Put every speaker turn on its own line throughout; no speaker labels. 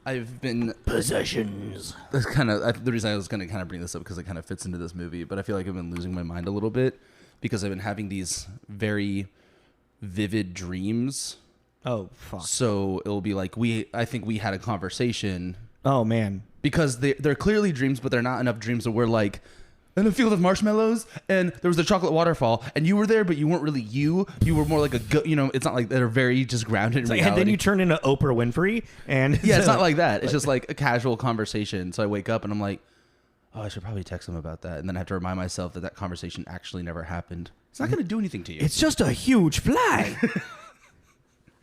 I've been
possessions.
That's kind of the reason I was going to kind of bring this up because it kind of fits into this movie. But I feel like I've been losing my mind a little bit because I've been having these very vivid dreams.
Oh fuck!
So it'll be like I think we had a conversation.
Oh man!
Because they're clearly dreams, but they're not enough dreams that we're like in a field of marshmallows and there was a chocolate waterfall and you were there, but you weren't really you. You were more like it's not like they're very just grounded in reality.
And then you turn into Oprah Winfrey and
yeah, it's not like that. It's just like a casual conversation. So I wake up and I'm like, oh, I should probably text them about that. And then I have to remind myself that conversation actually never happened. It's not going to do anything to you.
It's just a huge fly.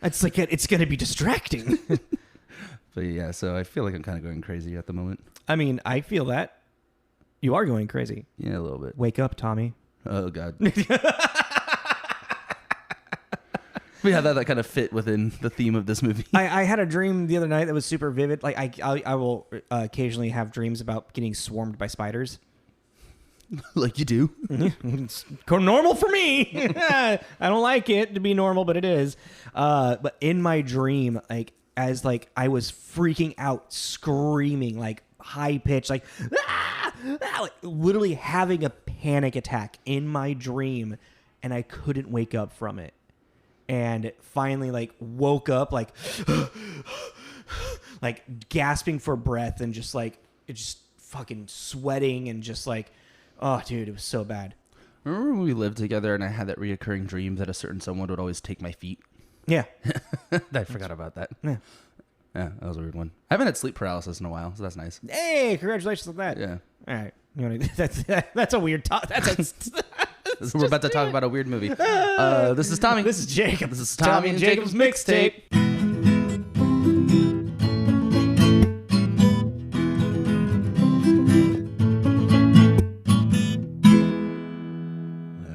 It's like it's going to be distracting.
But yeah, so I feel like I'm kind of going crazy at the moment.
I mean, I feel that. You are going crazy.
Yeah, a little bit.
Wake up, Tommy.
Oh, God. But yeah, that kind of fit within the theme of this movie.
I had a dream the other night that was super vivid. Like I will occasionally have dreams about getting swarmed by spiders.
Like you do.
It's normal for me. I don't like it to be normal, but it is. But in my dream, like as like I was freaking out, screaming, like high pitch, like like literally having a panic attack in my dream, and I couldn't wake up from it. And finally, like woke up, like like gasping for breath, and just like just fucking sweating, and just like, oh, dude, it was so bad.
Remember when we lived together and I had that reoccurring dream that a certain someone would always take my feet?
Yeah.
I forgot about that.
Yeah.
Yeah, that was a weird one. I haven't had sleep paralysis in a while, so that's nice.
Hey, congratulations on that.
Yeah.
All right. That's a weird talk.
We're about to talk about a weird movie. This is Tommy.
This is Jacob.
This is Tommy and Jacob's mixtape.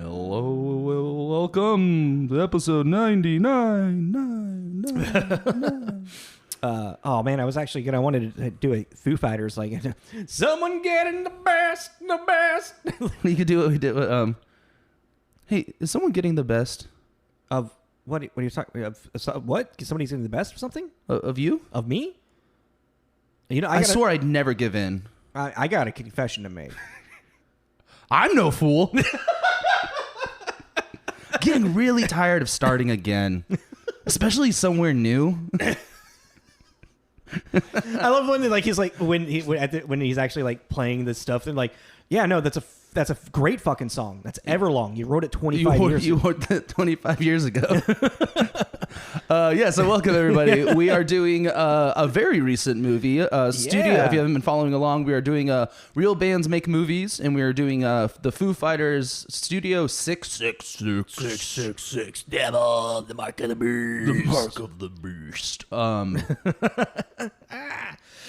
Hello, welcome to episode 99.
Oh man, I was actually I wanted to do a Foo Fighters like someone getting the best.
You could do what we did. Hey, is someone getting the best
Of what? What are you talking of? What? Somebody's getting the best of something?
Of you?
Of me? You know,
I swore I'd never give in.
I got a confession to make.
I'm no fool. Getting really tired of starting again, especially somewhere new.
I love when he's like when he's actually like playing this stuff and like, yeah, no, that's a great fucking song. That's Everlong. You wrote it 25 years ago.
You wrote that 25 years ago. Yeah, so welcome everybody. We are doing a very recent movie. Studio.
Yeah.
If you haven't been following along, we are doing Real Bands Make Movies, and we are doing the Foo Fighters Studio 666.
Devil, the mark of the beast.
The Mark of the Beast.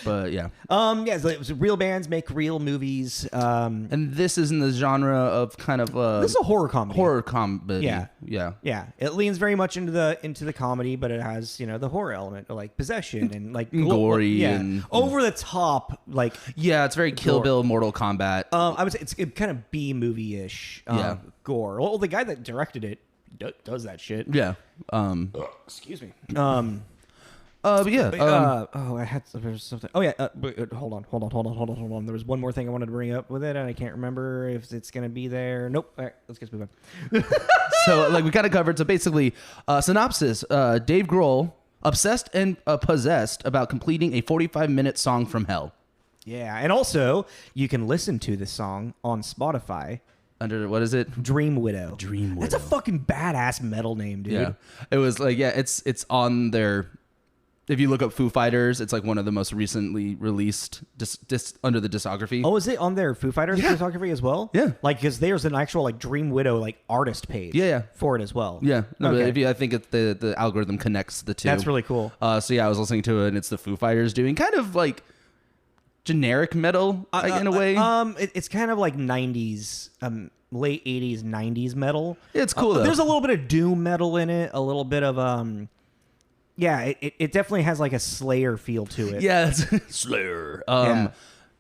But yeah.
Yeah, so it was real bands make real movies.
And this is in the genre of kind of
this is a horror comedy.
Horror comedy.
Yeah.
Yeah.
Yeah. It leans very much into the comedy, but it has, the horror element, like possession and like
gory,
yeah,
and
over the top, like
yeah, it's very Kill Bill, Mortal Kombat.
I would say it's kind of B movie ish.
Yeah.
Gore. Well, the guy that directed it does that shit.
Yeah.
Excuse me.
But yeah.
I had something. Oh yeah. Hold on. There was one more thing I wanted to bring up with it, and I can't remember if it's gonna be there. Nope. All right, let's just move on.
So like we kind of covered. So basically, synopsis: Dave Grohl obsessed and possessed about completing a 45-minute song from hell.
Yeah, and also you can listen to this song on Spotify.
Under what is it?
Dream Widow.
Dream Widow.
That's a fucking badass metal name, dude.
Yeah. It was like it's on their. If you look up Foo Fighters, it's like one of the most recently released under the discography.
Oh, is it on their Foo Fighters discography as well?
Yeah.
Like, because there's an actual like Dream Widow like artist page.
Yeah.
For it as well.
Yeah. No,
Okay.
but I think the algorithm connects the two.
That's really cool.
So yeah, I was listening to it, and it's the Foo Fighters doing kind of like generic metal in a way.
It's kind of like 90s, late 80s, 90s metal.
It's cool though.
There's a little bit of doom metal in it, a little bit of yeah, it definitely has like a Slayer feel to it.
Yeah, it's Slayer.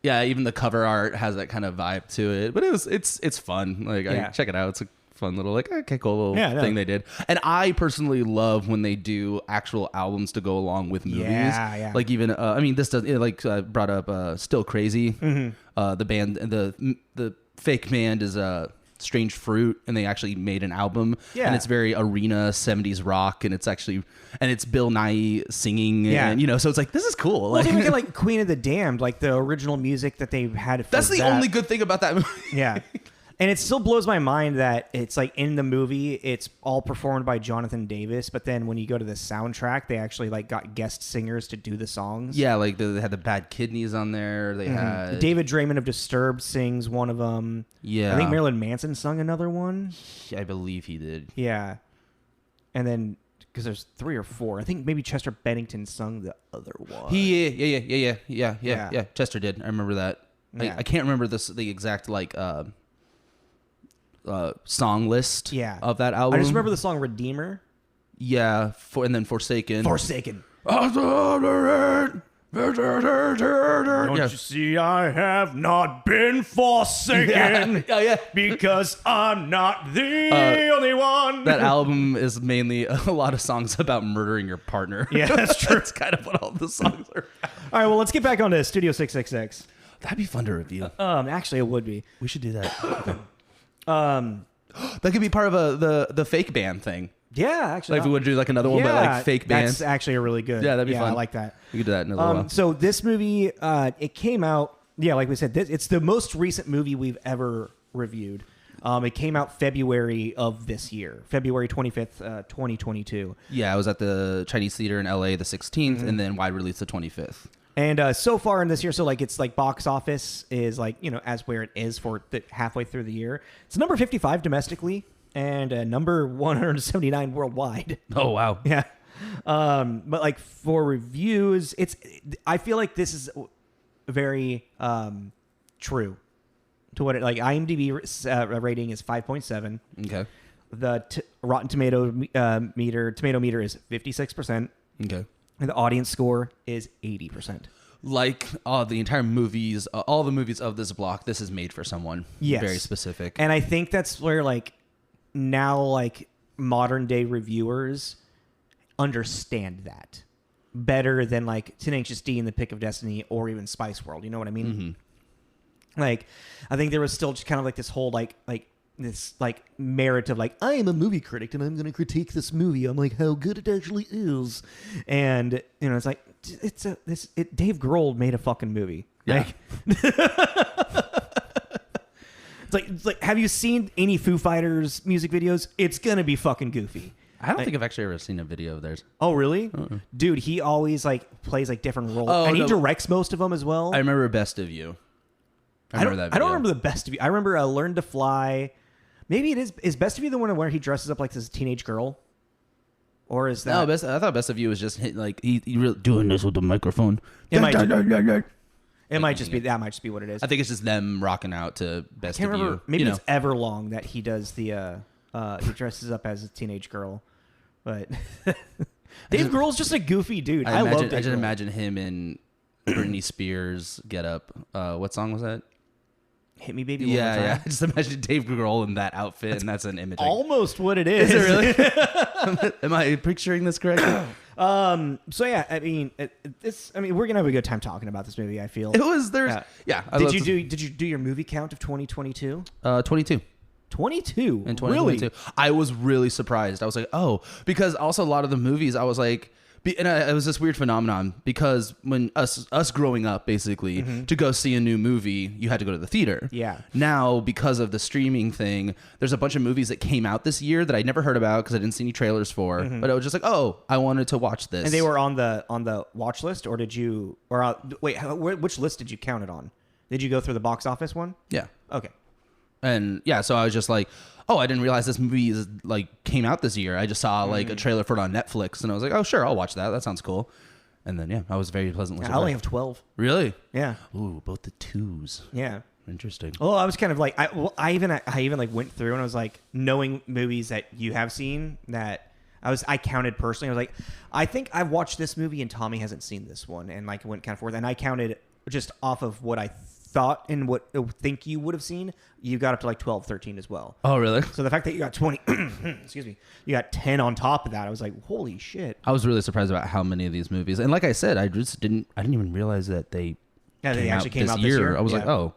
Yeah, even the cover art has that kind of vibe to it. But it's fun. Like I check it out. It's a fun little like okay cool little
Yeah, no.
thing they did. And I personally love when they do actual albums to go along with movies.
Yeah.
Like even I mean this does brought up Still Crazy. The band the fake band is Strange Fruit, and they actually made an album.
Yeah.
And it's very arena 70s rock, and it's Bill Nye singing.
Yeah.
And so it's like this is cool.
Well, even like Queen of the Damned, like the original music that they had. For
that's the only good thing about that movie.
Yeah. And it still blows my mind that it's like in the movie, it's all performed by Jonathan Davis, but then when you go to the soundtrack, they actually like got guest singers to do the songs.
Yeah, like they had the Bad Kidneys on there. They had
David Draymond of Disturbed sings one of them.
Yeah,
I think Marilyn Manson sung another one.
I believe he did.
Yeah, and then because there's 3 or 4, I think maybe Chester Bennington sung the other one.
Yeah. Chester did. I remember that.
Yeah.
I can't remember the exact song list of that album.
I just remember the song Redeemer.
Yeah, and then Forsaken.
Forsaken.
Don't
you see I have not been forsaken?
Yeah.
Because I'm not the only one.
That album is mainly a lot of songs about murdering your partner.
Yeah, that's true.
That's kind of what all the songs are.
All right, well, let's get back on to Studio 666.
That'd be fun to review.
Actually, it would be.
We should do that. That could be part of the fake band thing.
Yeah, actually.
Like if we would do like another one, but like fake band.
That's actually a really good.
Yeah, that'd be fun.
I like that.
We could do that in a little while.
So this movie, it came out. Yeah, like we said, it's the most recent movie we've ever reviewed. It came out February of this year, February 25th, 2022.
Yeah, I was at the Chinese Theater in LA the 16th, and then wide release the 25th.
And so far in this year, so like it's like box office is like, as where it is for halfway through the year. It's number 55 domestically and number 179 worldwide.
Oh, wow.
Yeah. But like for reviews, I feel like this is very true to what it like. IMDb rating is 5.7.
Okay.
The Rotten Tomato meter is 56%.
Okay.
And the audience score is 80%.
Like the entire movies, all the movies of this block, this is made for someone.
Yes.
Very specific.
And I think that's where like now like modern day reviewers understand that better than like Tenacious D and The Pick of Destiny or even Spice World. You know what I mean? Mm-hmm. Like I think there was still just kind of like this whole like this like merit of like, I am a movie critic and I'm going to critique this movie. I'm like, how good it actually is. And it's like, Dave Grohl made a fucking movie.
Yeah.
It's like, have you seen any Foo Fighters music videos? It's going to be fucking goofy.
I don't think I've actually ever seen a video of theirs.
Oh, really? Dude, he always like plays like different roles.
Oh,
and he
no.
directs most of them as well.
I remember Best of You. I don't
remember the Best of You. I remember Learn to Fly. Maybe it is Best of You the one where he dresses up like this teenage girl? Or is that...
No, I thought Best of You was just like he really doing this with the microphone.
It might just be what it is.
I think it's just them rocking out to Best
Can't
of
remember.
You.
Maybe it's Everlong that he does the he dresses up as a teenage girl. But Dave Grohl's just a goofy dude. I love Dave
I just
Grohl.
imagine him in Britney Spears get up. What song was that?
Hit Me Baby One More Time.
Yeah. I just imagine Dave Grohl in that outfit, and that's an image.
Almost what it is.
Is it really? Am I picturing this correctly?
So yeah, I mean, we're gonna have a good time talking about this movie. I feel
It was there's
Did you do your movie count of 2022?
22.
22
In 2022.
Really?
I was really surprised. I was like, oh, because also a lot of the movies I was like, it was this weird phenomenon because when us growing up, basically, to go see a new movie, you had to go to the theater.
Yeah.
Now, because of the streaming thing, there's a bunch of movies that came out this year that I never heard about because I didn't see any trailers for. But I was just like, oh, I wanted to watch this.
And they were on the watch list, or did you? Or wait, which list did you count it on? Did you go through the box office one?
Yeah.
Okay.
And yeah, so I was just like, oh, I didn't realize this movie came out this year. I just saw like a trailer for it on Netflix, and I was like, oh, sure, I'll watch that. That sounds cool. And then yeah, I was very pleasantly surprised.
I only have 12.
Really?
Yeah.
Ooh, both the twos.
Yeah.
Interesting.
Well, I was kind of like, I even like went through and I was like, knowing movies that you have seen that I counted personally. I was like, I think I've watched this movie and Tommy hasn't seen this one, and like went kind of forth, and I counted just off of what I thought and what think you would have seen, you got up to like 12, 13 as well.
Oh, really?
So the fact that you got 20, excuse me, you got 10 on top of that, I was like, holy shit.
I was really surprised about how many of these movies, and like I said, I didn't even realize that they
actually came out this year.
I was like, oh,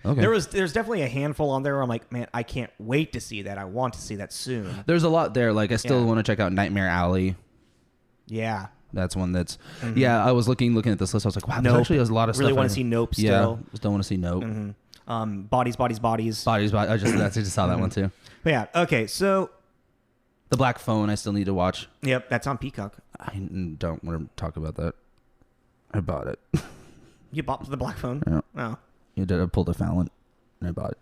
okay.
There's definitely a handful on there where I'm like, man, I can't wait to see that. I want to see that soon.
There's a lot there. Like I still want to check out Nightmare Alley.
Yeah.
That's one that's I was looking at this list. I was like, wow, there's actually a lot of stuff.
Really want to see Nope still.
Yeah, still want to see Nope.
Bodies.
I just saw that one too.
But yeah, okay, so
The Black Phone I still need to watch.
Yep, that's on Peacock.
I don't want to talk about that. I bought it.
You bought The Black Phone?
Yeah.
Oh.
You did. I pulled a Fallon and I bought it.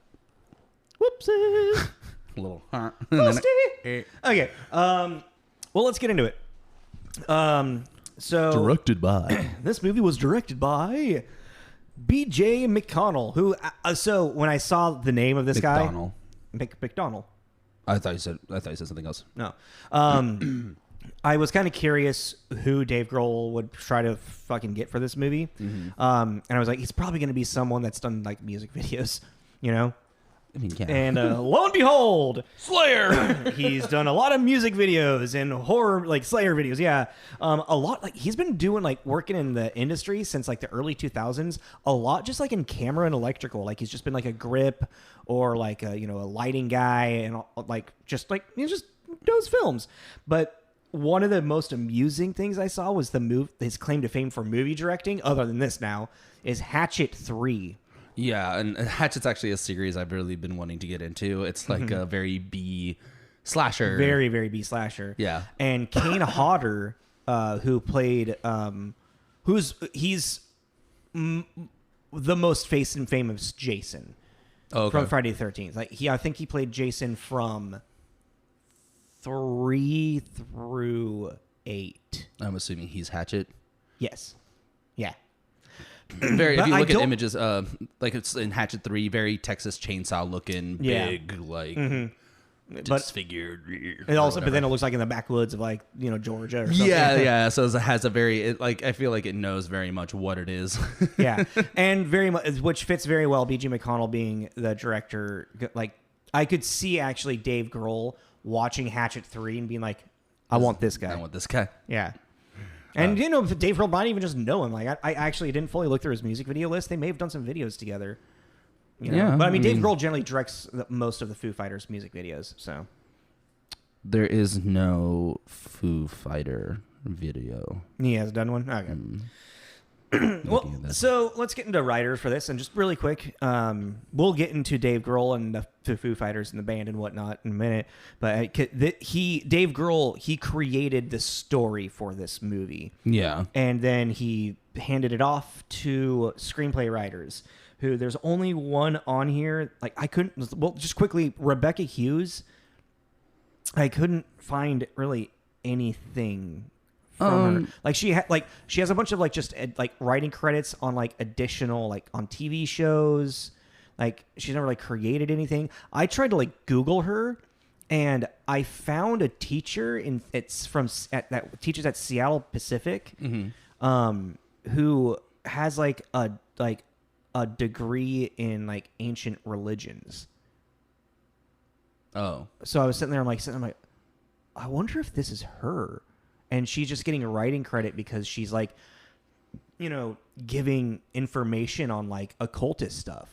Whoopsie.
A little.
Okay. Well, let's get into it. So
Directed by.
This movie was directed by B.J. McConnell, who. So when I saw the name of this guy, McDonald. I thought
you said something else.
No. I was kind of curious who Dave Grohl would try to fucking get for this movie. And I was like, he's probably going to be someone that's done like music videos, you know?
I mean, yeah.
And lo and behold,
Slayer.
He's done a lot of music videos and horror, like Slayer videos. Yeah, a lot. Like he's been doing like working in the industry since like the early 2000s. A lot, just like in camera and electrical. Like he's just been like a grip or like a lighting guy and like just does films. But one of the most amusing things I saw was his claim to fame for movie directing. Other than this, now is Hatchet 3.
Yeah, and Hatchet's actually a series I've really been wanting to get into. It's like a very B slasher.
Very, very B slasher.
Yeah.
And Kane Hodder, who played, he's the most famous Jason from Friday the 13th. Like I think he played Jason from 3 through 8.
I'm assuming he's Hatchet.
Yes. Yeah.
Very. If you look at images, like it's in Hatchet 3, very Texas Chainsaw looking, big, like disfigured.
It also, but then it looks like in the backwoods of like Georgia or something.
Yeah. So it has a very I feel like it knows very much what it is.
Yeah, and very much, which fits very well. B.G. McConnell being the director, like I could see actually Dave Grohl watching Hatchet 3 and being like, I want this guy. Yeah. And Dave Grohl might even just know him. Like I actually didn't fully look through his music video list. They may have done some videos together.
Yeah,
but I mean, Dave Grohl generally directs most of the Foo Fighters music videos. So
there is no Foo Fighter video.
He has done one. Okay. Well, so let's get into writers for this, and just really quick, we'll get into Dave Grohl and the Foo Fighters and the band and whatnot in a minute. But Dave Grohl, he created the story for this movie.
Yeah,
and then he handed it off to screenplay writers. Who there's only one on here. Like I couldn't. Well, just quickly, Rebecca Hughes. I couldn't find really anything from her. Like she has a bunch of like just like writing credits on like additional like on TV shows. Like she's never like created anything. I tried to like Google her, and I found a teacher that teaches at Seattle Pacific, who has like a degree in like ancient religions.
Oh,
so I was sitting there. I'm like, I wonder if this is her. And she's just getting a writing credit because she's like, giving information on like occultist stuff.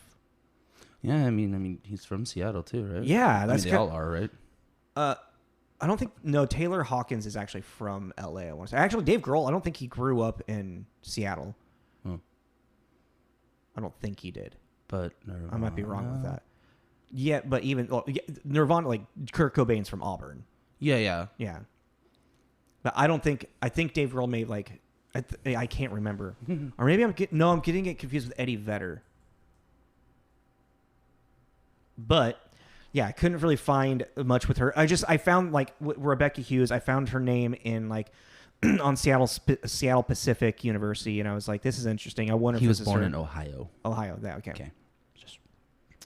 Yeah, I mean, he's from Seattle too, right?
Yeah,
they all are, right?
I don't think Taylor Hawkins is actually from LA. I want to say actually Dave Grohl. I don't think he grew up in Seattle. I don't think he did, but I might be wrong with that. Yeah, but Nirvana, like Kurt Cobain's from Auburn.
Yeah.
But I think Dave Grohl made like, I can't remember. Or maybe I'm getting it confused with Eddie Vedder. But yeah, I couldn't really find much with her. I found like Rebecca Hughes. I found her name in like on Seattle Pacific University, and I was like, this is interesting. I wonder if
he was
this
born
is
in Ohio.
Ohio, that okay.
Just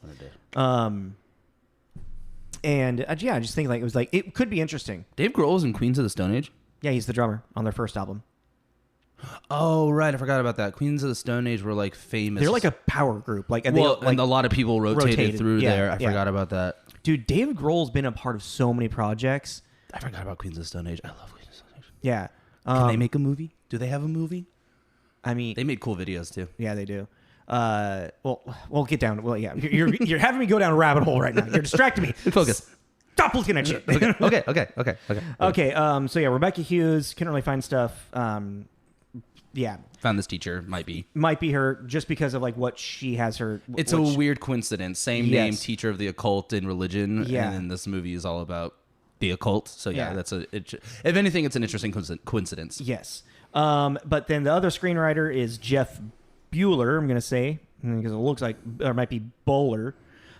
wanted to.
And I just think like it was like it could be interesting.
Dave Grohl was in Queens of the Stone Age.
Yeah, he's the drummer on their first album.
Oh, right. I forgot about that. Queens of the Stone Age were like famous.
They're like a power group. Like, and
well,
they, like,
and a lot of people rotated through
Yeah,
there. I
yeah.
forgot about that.
Dude, David Grohl's been a part of so many projects.
I forgot about Queens of the Stone Age. I love Queens of the Stone Age.
Yeah.
Can they make a movie? Do they have a movie?
I mean,
They made cool videos too.
yeah, they do. Well, we'll get down. Well, yeah, you're having me go down a rabbit hole right now. You're distracting me.
Focus.
Stop looking at shit.
Okay.
Okay. So yeah, Rebecca Hughes couldn't really find stuff. Yeah,
Found this teacher. Might be
her just because of like what she has her.
It's a weird coincidence. Same name,
Yes.
teacher of the occult and religion.
Yeah.
And then this movie is all about the occult. So yeah,
Yeah.
if anything, it's an interesting coincidence.
Yes. But then the other screenwriter is Jeff Bueller, I'm going to say, because it looks like, or it might be Bowler.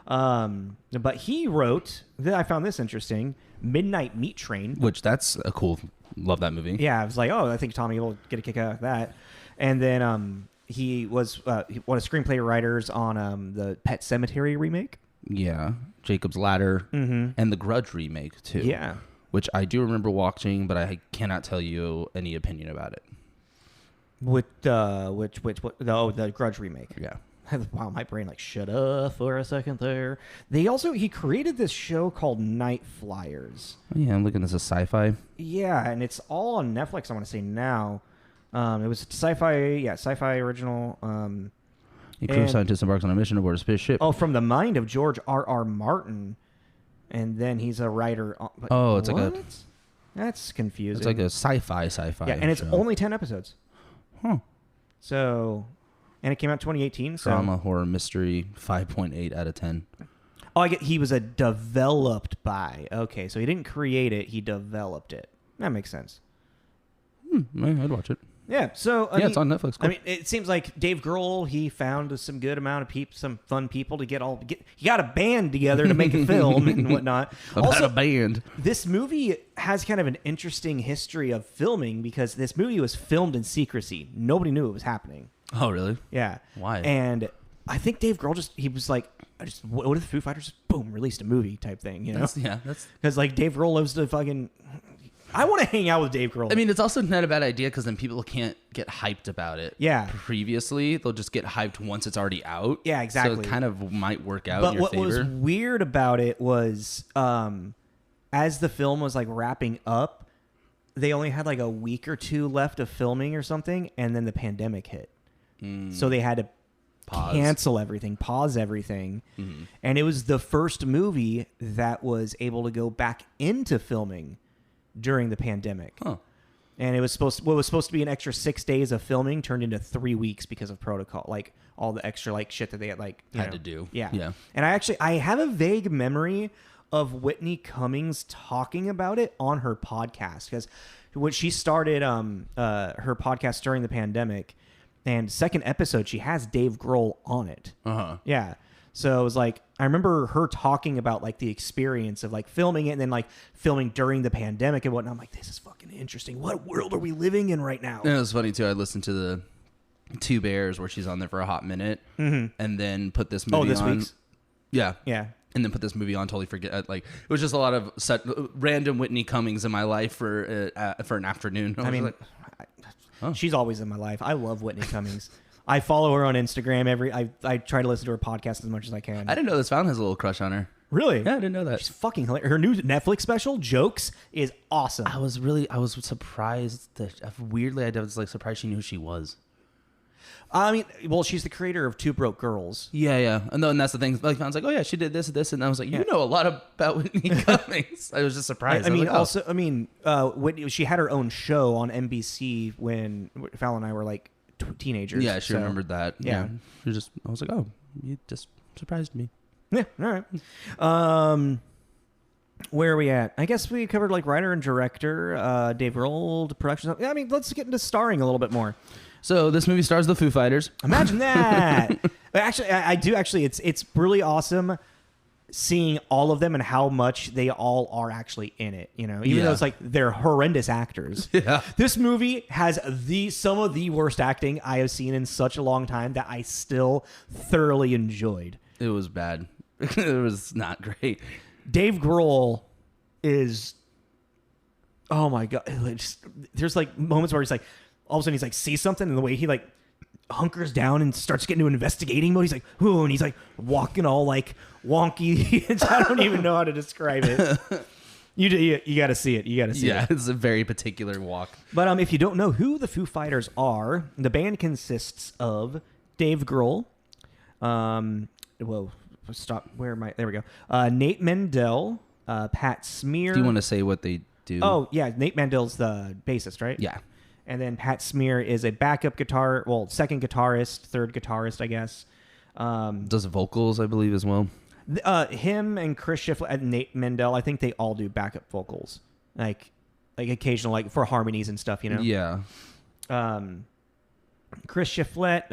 But he wrote, I found this interesting, Midnight Meat Train.
Which that's a cool, love that movie.
Yeah, I was like, oh, I think Tommy will get a kick out of that. And then he was one of the screenplay writers on the Pet Sematary remake.
Yeah. Jacob's Ladder and the Grudge remake too.
Yeah.
Which I do remember watching, but I cannot tell you any opinion about it.
With the Grudge remake.
Yeah.
Wow, my brain like shut up for a second there. He created this show called Night Flyers.
Yeah, I'm looking at this as sci-fi.
Yeah, and it's all on Netflix. I want to say now. It was sci-fi original.
A crew of scientists embarks on a mission aboard a spaceship.
Oh, from the mind of George R.R. Martin, and then he's a writer.
It's like
That's confusing.
it's like a sci-fi.
Yeah, and it's
show.
only 10 episodes.
Huh.
So, and it came out 2018. So.
Drama, horror, mystery, 5.8 out of 10.
Oh, he was a developed by. Okay, so he didn't create it; he developed it. That makes sense.
I'd watch it.
Yeah. So
It's on Netflix. Cool.
I mean, it seems like Dave Grohl, he found some good amount of some fun people to get. He got a band together to make a film and whatnot.
About a band.
This movie has kind of an interesting history of filming because this movie was filmed in secrecy. Nobody knew it was happening.
Oh, really?
Yeah.
Why?
And I think Dave Grohl he was like, what if the Foo Fighters boom released a movie type thing? You know?
That's.
Because like Dave Grohl loves to fucking. I want to hang out with Dave Grohl.
I mean, it's also not a bad idea because then people can't get hyped about it.
Yeah.
Previously, they'll just get hyped once it's already out.
Yeah, exactly.
So it kind of might work out
but
in your
what
favor.
was weird about it was, as the film was like wrapping up, they only had like a week or two left of filming or something, and then the pandemic hit. So they had to cancel everything, pause everything, and it was the first movie that was able to go back into filming during the pandemic.
Huh.
And it was what was supposed to be an extra 6 days of filming turned into 3 weeks because of protocol, like all the extra like shit that they had had
to do.
Yeah. And I have a vague memory of Whitney Cummings talking about it on her podcast because when she started her podcast during the pandemic, and second episode she has Dave Grohl on it. Yeah. So it was like, I remember her talking about like the experience of like filming it and then like filming during the pandemic and whatnot. I'm like, this is fucking interesting. What world are we living in right now?
And it was funny too. I listened to the Two Bears where she's on there for a hot minute and then put this movie
this
on.
week's?
Yeah.
Yeah.
And then put this movie on, totally forget. Like, it was just a lot of random Whitney Cummings in my life for an afternoon.
I mean, she's always in my life. I love Whitney Cummings. I follow her on Instagram. I try to listen to her podcast as much as I can.
I didn't know this Fountain has a little crush on her.
Really?
Yeah, I didn't know that.
She's fucking hilarious. Her new Netflix special, Jokes, is awesome.
I was surprised that weirdly I was like surprised she knew who she was.
I mean, well, she's the creator of Two Broke Girls.
Yeah. And that's the thing. Like, I was like, oh yeah, she did this, and I was like, you know a lot about Whitney Cummings. I was just surprised.
Whitney, she had her own show on NBC when Fallon and I were like teenagers.
Yeah, she remembered that. Yeah. I was like, oh, you just surprised me.
Yeah, all right. Where are we at? I guess we covered like writer and director, Dave Grohl, production. I mean, let's get into starring a little bit more.
So this movie stars the Foo Fighters.
Imagine that. Actually, I do actually. It's really awesome seeing all of them and how much they all are actually in it. You know, even though it's like they're horrendous actors.
Yeah.
This movie has some of the worst acting I have seen in such a long time that I still thoroughly enjoyed.
It was bad. It was not great.
Dave Grohl is, oh my God. There's like moments where he's like, all of a sudden he's like sees something, and the way he like hunkers down and starts getting into investigating mode, he's like, "Whoa!" and he's like walking all like wonky. I don't even know how to describe it. You got to see it. You got to see it.
Yeah, it's a very particular walk.
But if you don't know who the Foo Fighters are, the band consists of Dave Grohl. Whoa, stop. Where am I? There we go. Nate Mendel, Pat Smear.
Do you want to say what they do?
Oh, yeah. Nate Mendel's the bassist, right?
Yeah.
And then Pat Smear is a backup guitar, second guitarist, third guitarist, I guess.
Does vocals, I believe, as well.
Him and Chris Shiflett and Nate Mendel, I think they all do backup vocals, like occasional, like for harmonies and stuff, you know.
Yeah.
Chris Shiflett,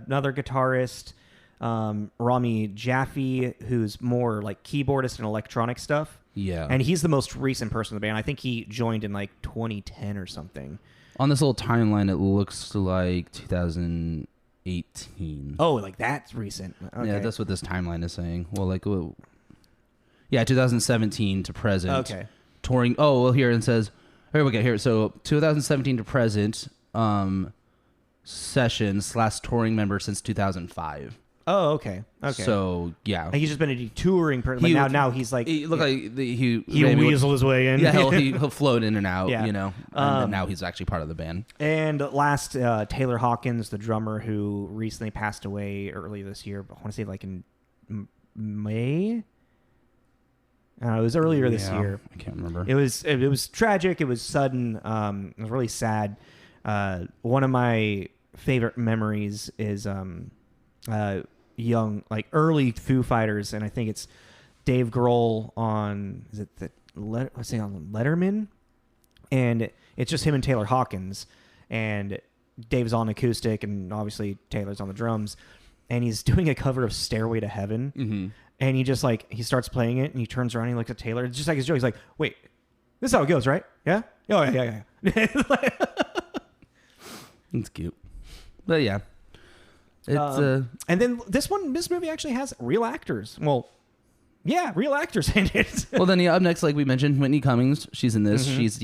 another guitarist. Rami Jaffe, who's more like keyboardist and electronic stuff.
Yeah.
And he's the most recent person in the band. I think he joined in like 2010 or something.
On this little timeline, it looks like 2018.
Oh, like that's recent. Okay.
Yeah, that's what this timeline is saying. Well, like, yeah, 2017 to present.
Okay.
Touring. Oh, well, here it says, here we go. Here, so 2017 to present, sessions / touring member since 2005.
Oh, okay. Okay.
So yeah,
he's just been a touring person, but now he's like
he looked like he
weasel his way in.
Yeah, he'll float in and out. Yeah. You know, and then now he's actually part of the band.
And last, Taylor Hawkins, the drummer who recently passed away early this year. I want to say like in May. It was earlier this year.
I can't remember.
It was tragic. It was sudden. It was really sad. One of my favorite memories is young, like early Foo Fighters, and I think it's Dave Grohl on on Letterman, and it's just him and Taylor Hawkins, and Dave's on acoustic, and obviously Taylor's on the drums, and he's doing a cover of Stairway to Heaven,
mm-hmm.
and he just like he starts playing it, and he turns around, and he looks at Taylor, it's just like his joke. He's like, "Wait, this is how it goes, right? Yeah, oh yeah."
It's cute, but yeah. It's
and then this movie actually has real actors. Well, yeah, real actors in it.
Well, then up next, like we mentioned, Whitney Cummings. She's in this. Mm-hmm. She's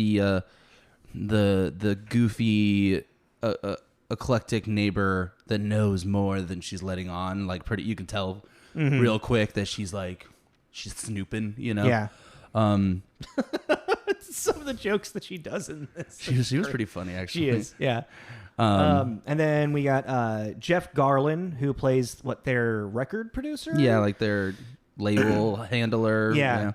the goofy, eclectic neighbor that knows more than she's letting on. Like you can tell real quick that she's snooping. You know.
Yeah. Some of the jokes that she does in this.
She was pretty funny, actually.
She is. Yeah. And then we got Jeff Garlin, who plays their record producer.
Yeah, like their label handler.
Yeah.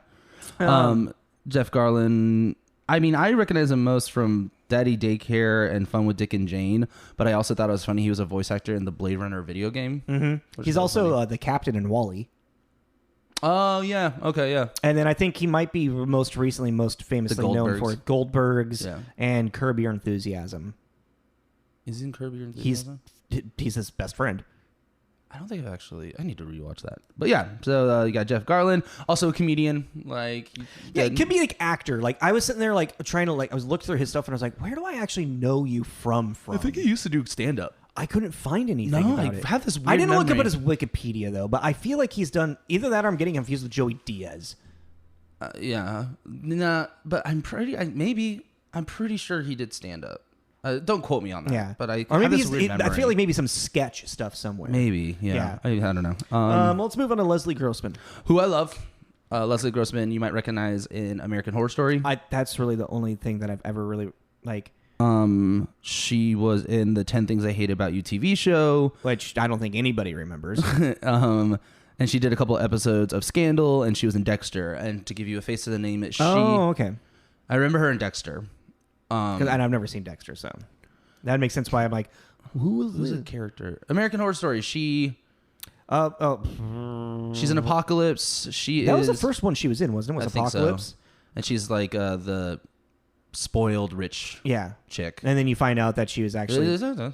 Jeff Garlin. I mean, I recognize him most from Daddy Daycare and Fun with Dick and Jane, but I also thought it was funny he was a voice actor in the Blade Runner video game.
Mm-hmm. He's also the captain in WALL-E.
Oh, yeah. Okay, yeah.
And then I think he might be most famously known for Goldbergs and Curb Your Enthusiasm.
Is he in Curb Your Enthusiasm?
He's his best friend.
I don't think I've actually... I need to rewatch that. But yeah, so you got Jeff Garlin, also a comedian.
Comedic actor. Like, I was sitting there, like, trying to, like... I was looking through his stuff, and I was like, where do I actually know you from?
I think he used to do stand-up.
I couldn't find anything about it.
I have this weird
I didn't
memory.
look up at his Wikipedia, though, but I feel like he's done... Either that or I'm getting confused with Joey Diaz.
Yeah. Nah, but I'm pretty sure he did stand-up. Don't quote me on that.
Yeah,
but I
feel like maybe some sketch stuff somewhere.
Maybe, yeah. I don't know.
Let's move on to Leslie Grossman,
who I love. Leslie Grossman, you might recognize in American Horror Story.
That's really the only thing that I've ever really like.
She was in the 10 Things I Hate About You TV show,
which I don't think anybody remembers.
And she did a couple episodes of Scandal, and she was in Dexter. And to give you a face to the name, it's she.
Oh, okay.
I remember her in Dexter.
And I've never seen Dexter, so that makes sense why I'm like,
who's the character? American Horror Story. She's in Apocalypse.
That was the first one she was in, wasn't it? Was Apocalypse?
So. And she's like the spoiled rich chick.
And then you find out that she was actually
that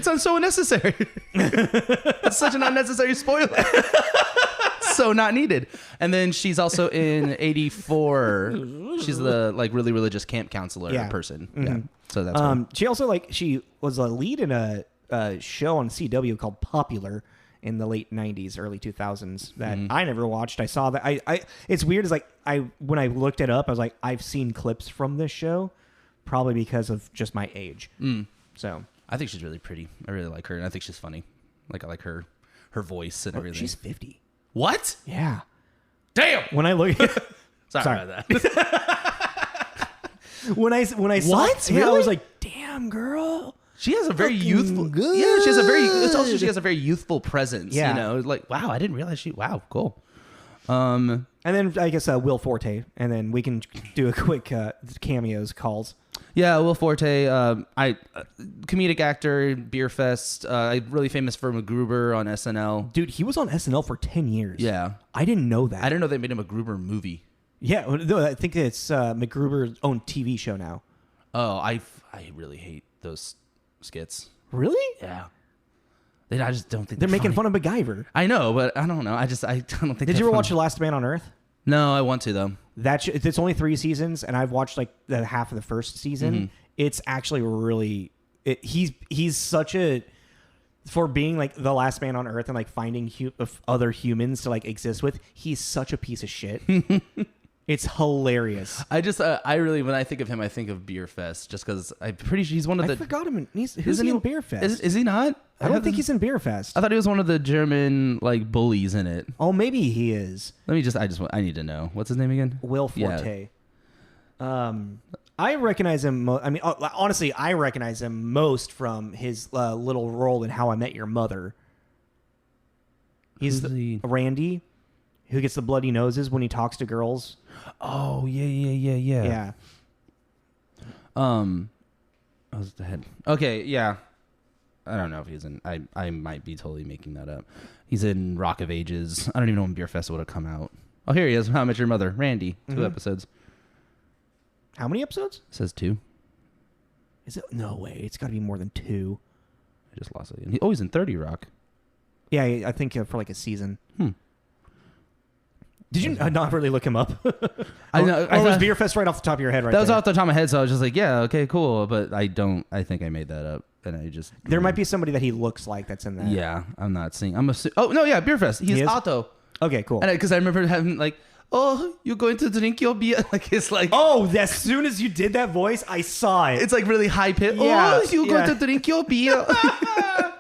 sounds so unnecessary. That's such an unnecessary spoiler. So not needed. And then she's also in 84. She's the really religious camp counselor person. Mm-hmm. Yeah. So that's
she also she was a lead in a show on CW called Popular in the late 90s, early 2000s that I never watched. I saw that. It's weird. It's when I looked it up, I was like, I've seen clips from this show, probably because of just my age. So
I think she's really pretty. I really like her, and I think she's funny. Like I like her voice and everything.
She's 50.
What?
Yeah.
Damn.
When I look,
Sorry about that.
when I saw,
What?
yeah, I
Really?
was like, damn, girl.
She has a very
Fucking
youthful.
good.
Yeah, she has a very. It's also she has a very youthful presence.
Yeah.
You know, like wow, I didn't realize she. Wow, cool.
And then I guess Will Forte, and then we can do a quick cameos calls.
Yeah, Will Forte, comedic actor, Beer Fest, really famous for MacGruber on SNL.
Dude, he was on SNL for 10 years.
Yeah.
I didn't know that.
I didn't know they made him a Gruber movie.
Yeah, no, I think it's MacGruber's own TV show now.
Oh, I really hate those skits.
Really?
Yeah. I just don't think
They're making
funny.
fun of MacGyver.
I know, but I don't know. I don't think.
Did you ever watch The Last Man on Earth?
No, I want to though.
It's only 3 seasons, and I've watched like the half of the first season.
Mm-hmm.
It's actually really. He's such a, for being like the last man on Earth and like finding other humans to like exist with. He's such a piece of shit. It's hilarious.
I really, when I think of him, I think of Beer Fest, just because I'm pretty sure he's one of the.
I forgot him. Who's he in Beer Fest?
Is he not?
I don't think he's in Beer Fest.
I thought he was one of the German like bullies in it.
Oh, maybe he is.
I need to know. What's his name again?
Will Forte. Yeah. I recognize him. Honestly, I recognize him most from his little role in How I Met Your Mother. He's Randy, who gets the bloody noses when he talks to girls.
Oh yeah.
Yeah.
I was the head. Okay, yeah. I don't know if he's in. I might be totally making that up. He's in Rock of Ages. I don't even know when Beer Fest would have come out. Oh, here he is. How I Met Your Mother. Randy. 2 episodes.
How many episodes?
It says 2.
Is it? No way. It's got to be more than 2.
I just lost it. He's in 30 Rock.
Yeah, I think for like a season. Did you not really look him up?
I know.
Or was Beer Fest right off the top of your head right
That was
there?
off the top of my head, so I was just like, yeah, okay, cool. But I think I made that up. And I just...
There might be somebody that he looks like that's in that.
Yeah, I'm not seeing... Oh, no, yeah, Beer Fest. He's Otto.
Okay, cool.
Because I remember having like, oh, you're going to drink your beer? Like, it's like...
Oh, as soon as you did that voice, I saw it.
It's like really high pitched.
Yeah,
Oh, you're going to drink your beer?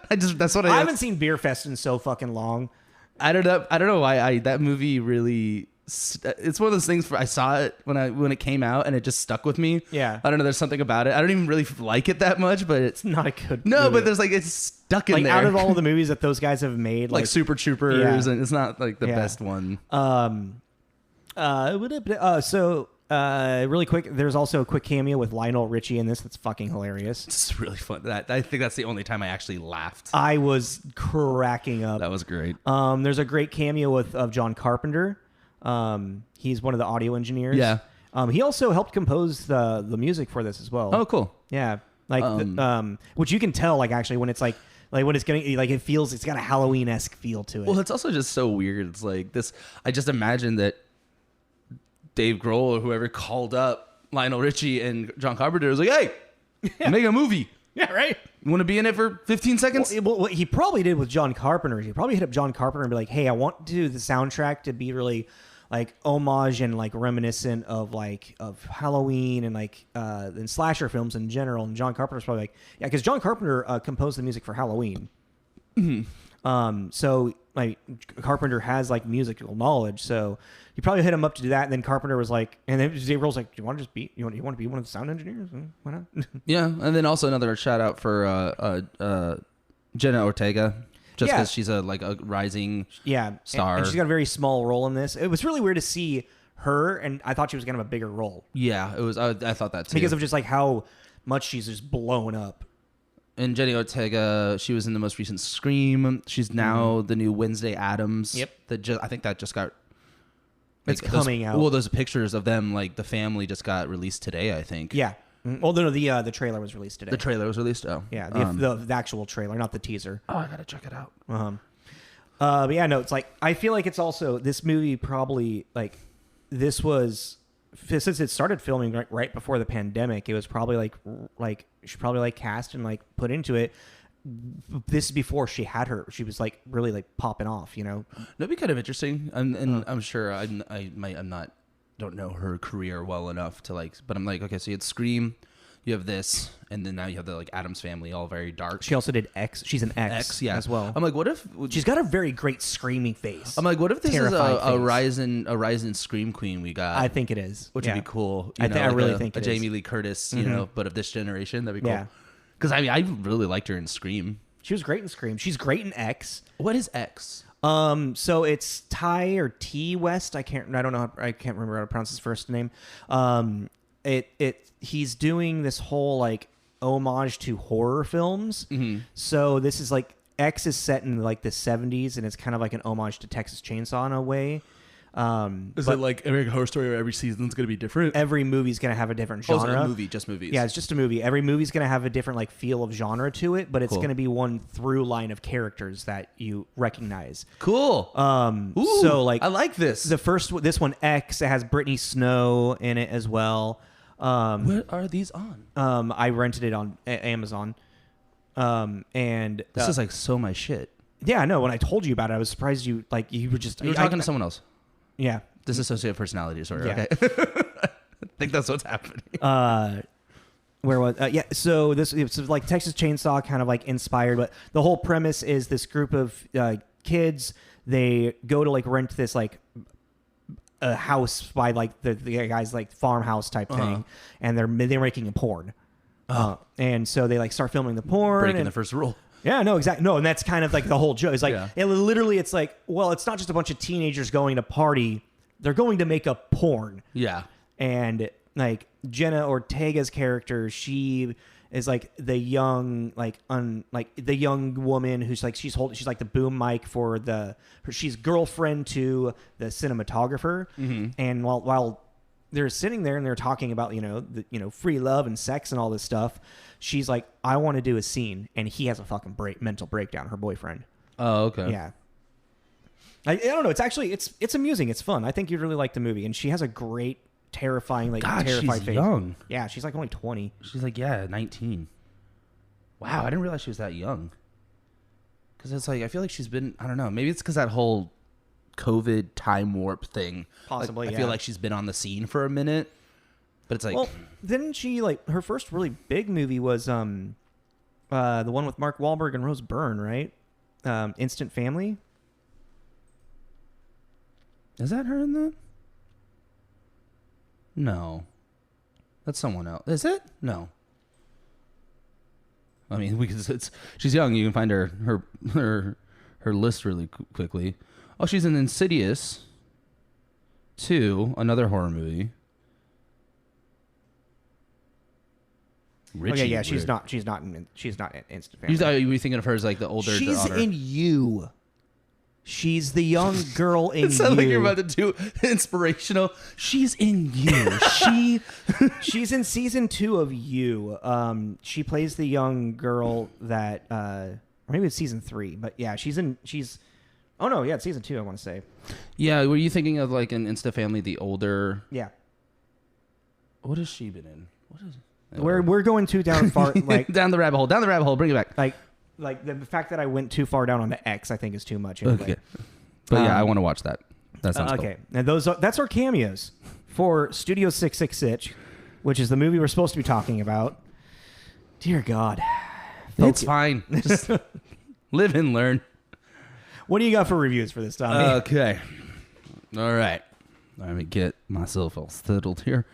That's what
I haven't seen Beer Fest in so fucking long.
I don't know why that movie really... It's one of those things where I saw it when it came out and it just stuck with me.
Yeah.
I don't know. There's something about it. I don't even really like it that much, but it's
Not a good
no.
movie.
But there's like it's stuck in
like
there.
out of all of the movies that those guys have made,
like Super Troopers,
Yeah.
and it's not like the best one.
Really quick, there's also a quick cameo with Lionel Richie in this that's fucking hilarious.
It's really fun. I think that's the only time I actually laughed.
I was cracking up.
That was great.
There's a great cameo of John Carpenter. He's one of the audio engineers.
Yeah.
He also helped compose the music for this as well.
Oh, cool.
Yeah. Like, which you can tell, like, actually, when it's like when it's getting, like, it's got a Halloween-esque feel to it.
Well, it's also just so weird. It's like this. I just imagine that Dave Grohl or whoever called up Lionel Richie and John Carpenter was like, "Hey, make a movie.
Yeah, right.
You want to be in it for 15 seconds?"
Well, what he probably did with John Carpenter, he probably hit up John Carpenter and be like, "Hey, I want the soundtrack to be really like homage and like reminiscent of Halloween and and slasher films in general." And John Carpenter's probably like, "Yeah," because John Carpenter composed the music for Halloween. So like Carpenter has like musical knowledge, so he probably hit him up to do that. And then Carpenter was like, and then Dave Grohl's like, "Do you want to just be? You want to be one of the sound engineers? Why not?"
Yeah, and then also another shout out for Jenna Ortega, just because she's a rising star.
And she's got a very small role in this. It was really weird to see her, and I thought she was gonna have a bigger role.
Yeah, it was. I thought that too
because of just like how much she's just blown up.
And Jenny Ortega, she was in the most recent Scream. She's now the new Wednesday Addams.
Yep.
I think that just got.
It's coming out.
Well, those pictures of them, like the family, just got released today. I think.
Yeah. Well, no, the trailer was released today.
The trailer was released. Oh.
Yeah, the actual trailer, not the teaser.
Oh, I gotta check it out.
But yeah, no, it's like I feel like it's also this movie probably like this was since it started filming right before the pandemic. It was probably like she probably cast and like put into it. This is before she was like really like popping off, you know.
That'd be kind of interesting, and I'm sure don't know her career well enough to like, but I'm like, okay, so you had Scream, you have this, and then now you have the like Addams Family, all very dark.
She also did X. She's an X,
Yeah,
as well.
I'm like, what if
She's got a very great screaming face.
I'm like, what if this is
Terrifying
a rising scream queen we got?
I think it is,
which would be cool.
I really think
a
it
Jamie
is.
Lee Curtis, you know, but of this generation, that'd be cool.
Yeah.
Because I mean, I really liked her in Scream.
She was great in Scream. She's great in X.
What is X?
So it's Ty or T West. I can't remember how to pronounce his first name. He's doing this whole like homage to horror films. Mm-hmm. So this is like X is set in like the 70s, and it's kind of like an homage to Texas Chainsaw in a way.
Is it like American Horror Story where every season's going to be different?
Every movie's going to have a different genre.
Oh, it's a movie, just movies.
Yeah, it's just a movie. Every movie's going to have a different like feel of genre to it, but it's going to be one through line of characters that you recognize.
Cool. Ooh,
So like
I like this.
This one X, it has Brittany Snow in it as well.
What are these on?
I rented it on Amazon. And
this is like so my shit.
Yeah, I know. When I told you about it, I was surprised you were
talking to someone else.
Yeah.
Dissociative personality disorder.
Yeah.
Okay. I think that's what's happening.
Where was so it's like Texas Chainsaw kind of like inspired, but the whole premise is this group of kids, they go to like rent this like a house by like the guy's like farmhouse type thing, and they're making a porn. And so they like start filming the porn,
breaking the first rule.
Yeah, no, exactly. No, and that's kind of like the whole joke. It's like it's like, well, it's not just a bunch of teenagers going to party. They're going to make a porn.
Yeah.
And like Jenna Ortega's character, she is like the young the young woman who's like she's like the boom mic for she's girlfriend to the cinematographer. Mm-hmm. And while they're sitting there and they're talking about free love and sex and all this stuff, she's like, I want to do a scene, and he has a fucking mental breakdown, her boyfriend.
Oh, okay.
Yeah. I don't know. It's actually it's amusing. It's fun. I think you'd really like the movie, and she has a great terrifying terrified face.
Young.
Yeah, she's like only 20.
She's like 19. Wow, I didn't realize she was that young. Because it's like I feel like she's been, I don't know, maybe it's because that whole COVID time warp thing.
Possibly,
I feel like she's been on the scene for a minute, but it's like,
well, didn't she like her first really big movie was the one with Mark Wahlberg and Rose Byrne, right? Instant Family.
Is that her in that? No, that's someone else. Is it? No. I mean, she's young. You can find her list really quickly. Oh, she's in Insidious 2, another horror movie.
Richie, yeah, she's not in Instant Family.
You were thinking of her as like the older
She's
daughter.
in You. She's the young girl in You.
It sounds like you're about to do inspirational. She's in You.
She's in season 2 of You. She plays the young girl that, or maybe it's season 3, but yeah, oh no, yeah, it's season 2, I want to say.
Yeah, were you thinking of like an Insta Family, the older?
Yeah.
What has she been in? What is it?
We're going too down far, like
down the rabbit hole. Bring it back.
Like the fact that I went too far down on the X, I think is too much. Anyway.
Okay. But yeah, I want to watch that. That sounds cool.
Okay. And that's our cameos for Studio 666, which is the movie we're supposed to be talking about. Dear God.
It's fine. Just live and learn.
What do you got for reviews for this, Tommy?
Okay. All right. Let me get myself all settled here.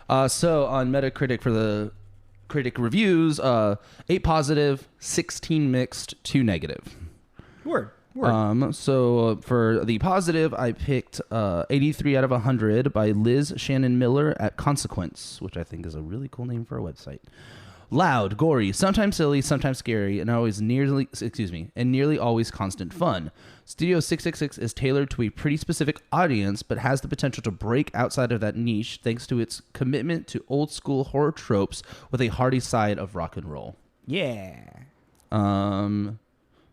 So on Metacritic for the critic reviews, 8 positive, 16 mixed, 2 negative.
Word.
So for the positive, I picked 83 out of 100 by Liz Shannon Miller at Consequence, which I think is a really cool name for a website. Loud, gory, sometimes silly, sometimes scary, and nearly always constant fun. Studio 666 is tailored to a pretty specific audience, but has the potential to break outside of that niche thanks to its commitment to old school horror tropes with a hearty side of rock and roll.
Yeah.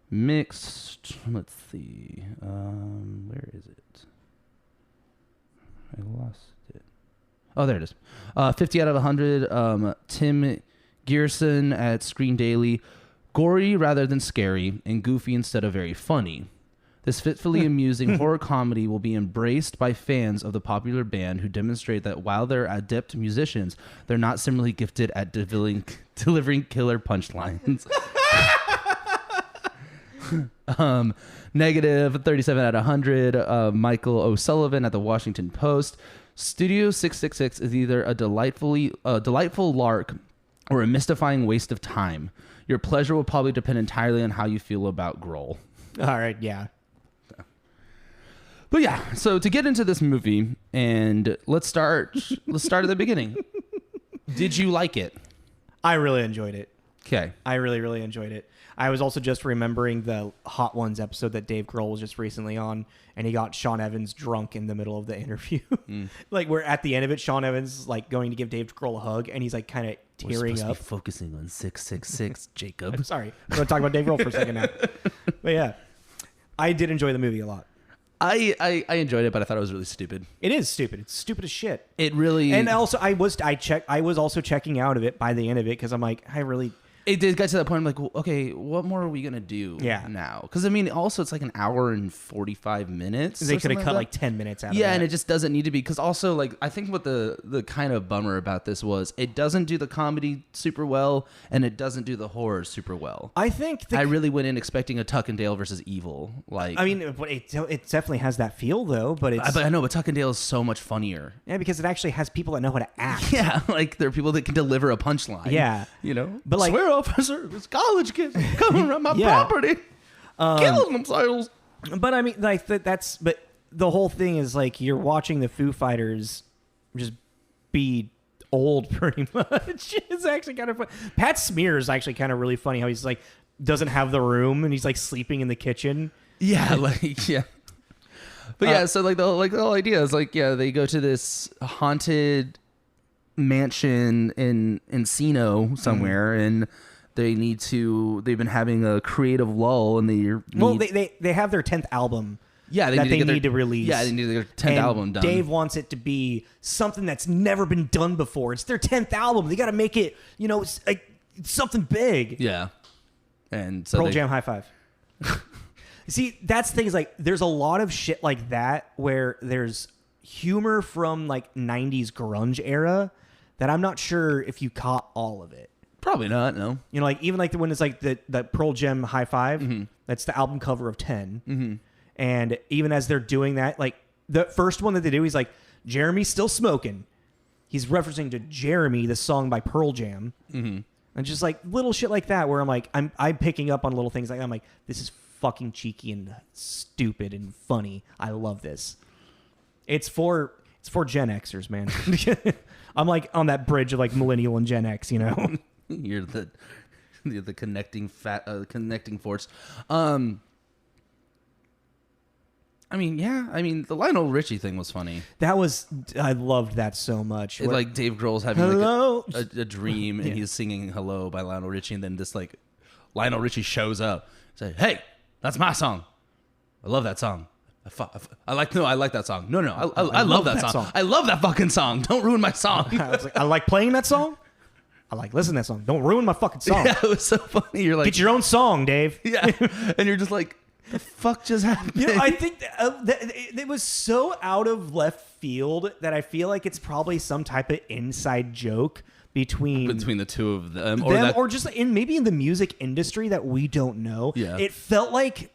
Mixed. Let's see. Where is it? I lost it. Oh, there it is. 50 out of 100. Tim Gearson at Screen Daily. Gory rather than scary, and goofy instead of very funny. This fitfully amusing horror comedy will be embraced by fans of the popular band who demonstrate that while they're adept musicians, they're not similarly gifted at delivering killer punchlines. Negative 37 out of 100. Michael O'Sullivan at the Washington Post. Studio 666 is either a delightful lark or a mystifying waste of time. Your pleasure will probably depend entirely on how you feel about Grohl.
All right, yeah.
But yeah, so to get into this movie, and let's start at the beginning. Did you like it?
I really enjoyed it.
Okay.
I really, really enjoyed it. I was also just remembering the Hot Ones episode that Dave Grohl was just recently on, and he got Sean Evans drunk in the middle of the interview. Like, we're at the end of it, Sean Evans is like going to give Dave Grohl a hug, and he's like kind of tearing up.
To be focusing on 666, Jacob.
I'm sorry. I'm going to talk about Dave Grohl for a second now. But yeah, I did enjoy the movie a lot.
I enjoyed it, but I thought it was really stupid.
It is stupid. It's stupid as shit.
It really...
And also, I was also checking out of it by the end of it, because I'm like,
It did get to that point. I'm like, well, okay, what more are we gonna do now? Because I mean, also it's like an hour and 45 minutes.
They could have cut like 10 minutes out of it.
Yeah, and it just doesn't need to be. Because also, like, I think what the kind of bummer about this was, it doesn't do the comedy super well, and it doesn't do the horror super well.
I think
I really went in expecting a Tuck and Dale versus Evil. Like,
I mean, it definitely has that feel though. But
I know, but Tuck and Dale is so much funnier.
Yeah, because it actually has people that know how to act.
Yeah, like there are people that can deliver a punchline.
Yeah,
you know,
but like,
swear officer, this college kids coming around my property, killing themselves.
But I mean, like but the whole thing is like you're watching the Foo Fighters just be old pretty much. It's actually kind of fun. Pat Smear is actually kind of really funny how he's like doesn't have the room and he's like sleeping in the kitchen.
Yeah, like yeah. But yeah, so like the whole idea is like, yeah, they go to this haunted mansion in Encino somewhere, and they've been having a creative lull, and
they have their 10th album.
Yeah,
they need to release.
Yeah, they need their 10th album done.
Dave wants it to be something that's never been done before. It's their 10th album. They got to make it, like something big.
Yeah, and so
Pearl Jam high five. See, that's the thing is like there's a lot of shit like that where there's humor from like 90s grunge era that I'm not sure if you caught all of it.
Probably not, no.
Like even like the one that's like the Pearl Jam high five, that's the album cover of 10. Mm-hmm. And even as they're doing that, like the first one that they do, he's like, Jeremy's still smoking. He's referencing to Jeremy, the song by Pearl Jam. Mm-hmm. And just like little shit like that where I'm like, I'm picking up on little things like that. I'm like, this is fucking cheeky and stupid and funny. I love this. It's for Gen Xers, man. I'm like on that bridge of like millennial and Gen X,
You're the connecting force. I mean, the Lionel Richie thing was funny.
I loved that so much.
It's like Dave Grohl's having
hello?
Like a dream, and he's singing "Hello" by Lionel Richie, and then this like Lionel Richie shows up, say, "Hey, that's my song. I love that song. I like that song. No, I love that song. I love that fucking song. Don't ruin my song."
I like playing that song. I like listening to that song. Don't ruin my fucking song.
Yeah, it was so funny. You're like,
get your own song, Dave.
Yeah, and you're just like, the fuck just happened?
I think that it was so out of left field that I feel like it's probably some type of inside joke between
the two of them,
or just maybe in the music industry that we don't know.
Yeah,
it felt like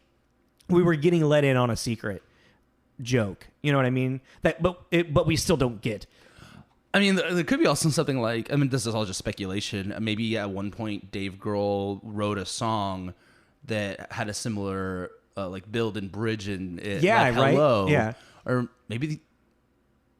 we were getting let in on a secret joke. You know what I mean? But we still don't get.
I mean, there could be also something like, this is all just speculation. Maybe at one point Dave Grohl wrote a song that had a similar like build and bridge in it.
Yeah,
like
right.
Hello.
Yeah,
or maybe.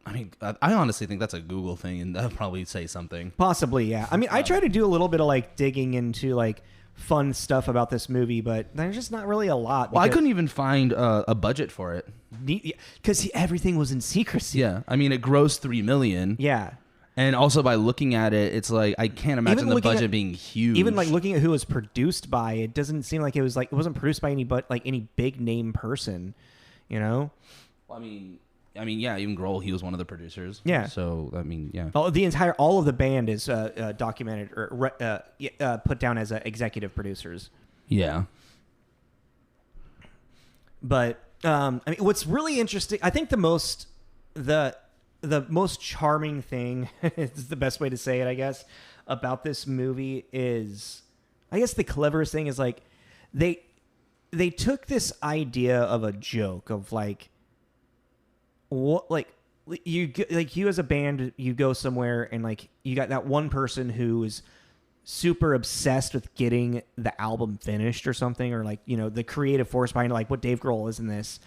I honestly think that's a Google thing, and that'll probably say something.
Possibly, yeah. I try to do a little bit of like digging into like fun stuff about this movie, but there's just not really a lot.
Well, I couldn't even find a budget for it
because everything was in secrecy.
Yeah, it grossed $3 million.
Yeah,
and also by looking at it, it's like I can't imagine the budget being huge.
Even like looking at who it was produced by, it doesn't seem like it wasn't produced by any big name person.
Well, yeah, even Grohl, he was one of the producers.
Yeah.
So, yeah.
All of the band is documented or put down as executive producers.
Yeah.
But I mean, what's really interesting, I think the most charming thing is the best way to say it, I guess, about this movie is, I guess the cleverest thing is like they took this idea of a joke of like what like you as a band, you go somewhere and like you got that one person who is super obsessed with getting the album finished or something, or like, you know, the creative force behind it, like what Dave Grohl is in this,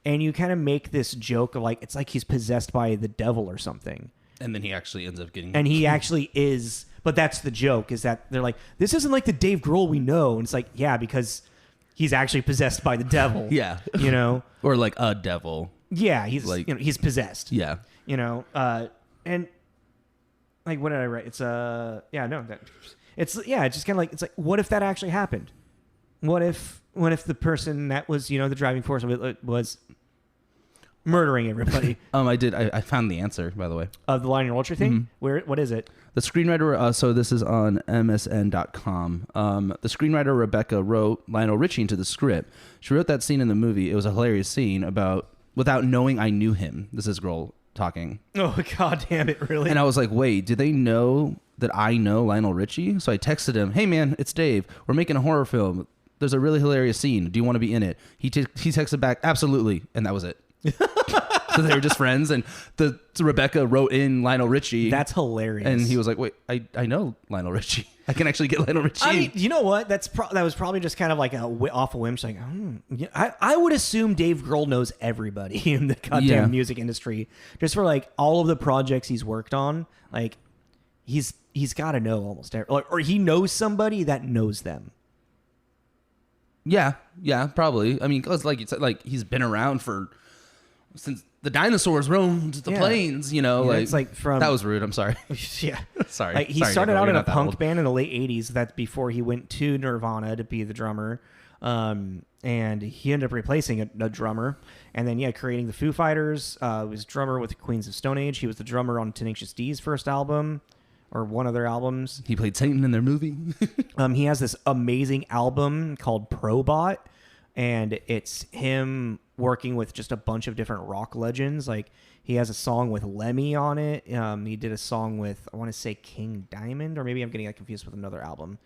and you kind of make this joke of like it's like he's possessed by the devil or something,
and then he actually ends up getting,
and he actually is, but that's the joke, is that they're like, this isn't like the Dave Grohl we know, and it's like, yeah, because he's actually possessed by the devil.
Yeah.
You know,
or like a devil.
Yeah, he's
like,
you know, he's possessed.
Yeah.
You know, and like, what did I write? It's it's just kind of like, it's like, what if that actually happened? What if the person that was, you know, the driving force of it was murdering everybody?
I found the answer, by the way,
of the Lionel Ultra thing. What is it?
The screenwriter, so this is on MSN.com. The screenwriter Rebecca wrote Lionel Richie into the script. She wrote that scene in the movie. It was a hilarious scene without knowing I knew him. This is Grohl talking.
Oh, God damn it, really?
And I was like, wait, do they know that I know Lionel Richie? So I texted him, hey, man, it's Dave. We're making a horror film. There's a really hilarious scene. Do you want to be in it? He texted back, absolutely. And that was it. So they were just friends, and Rebecca wrote in Lionel Richie.
That's hilarious.
And he was like, wait, I know Lionel Richie. I can actually get Lionel Richie.
I mean, you know what? That was probably just kind of like off a whim. She's like, I would assume Dave Grohl knows everybody in the goddamn music industry, just for like all of the projects he's worked on. Like, he's got to know almost or he knows somebody that knows them.
Yeah, probably. I mean, cause like you said, like he's been around since the dinosaurs roamed the plains, you know, like,
it's like from,
that was rude. I'm sorry.
Yeah.
Sorry.
Like, he started out in a punk band in the late 80s. That's before he went to Nirvana to be the drummer. And he ended up replacing a drummer, and then, creating the Foo Fighters. Was drummer with Queens of Stone Age. He was the drummer on Tenacious D's first album, or one of their albums.
He played Satan in their movie.
He has this amazing album called Probot, and it's him working with just a bunch of different rock legends. Like, he has a song with Lemmy on it. He did a song with, I want to say, King Diamond, or maybe I'm getting confused with another album.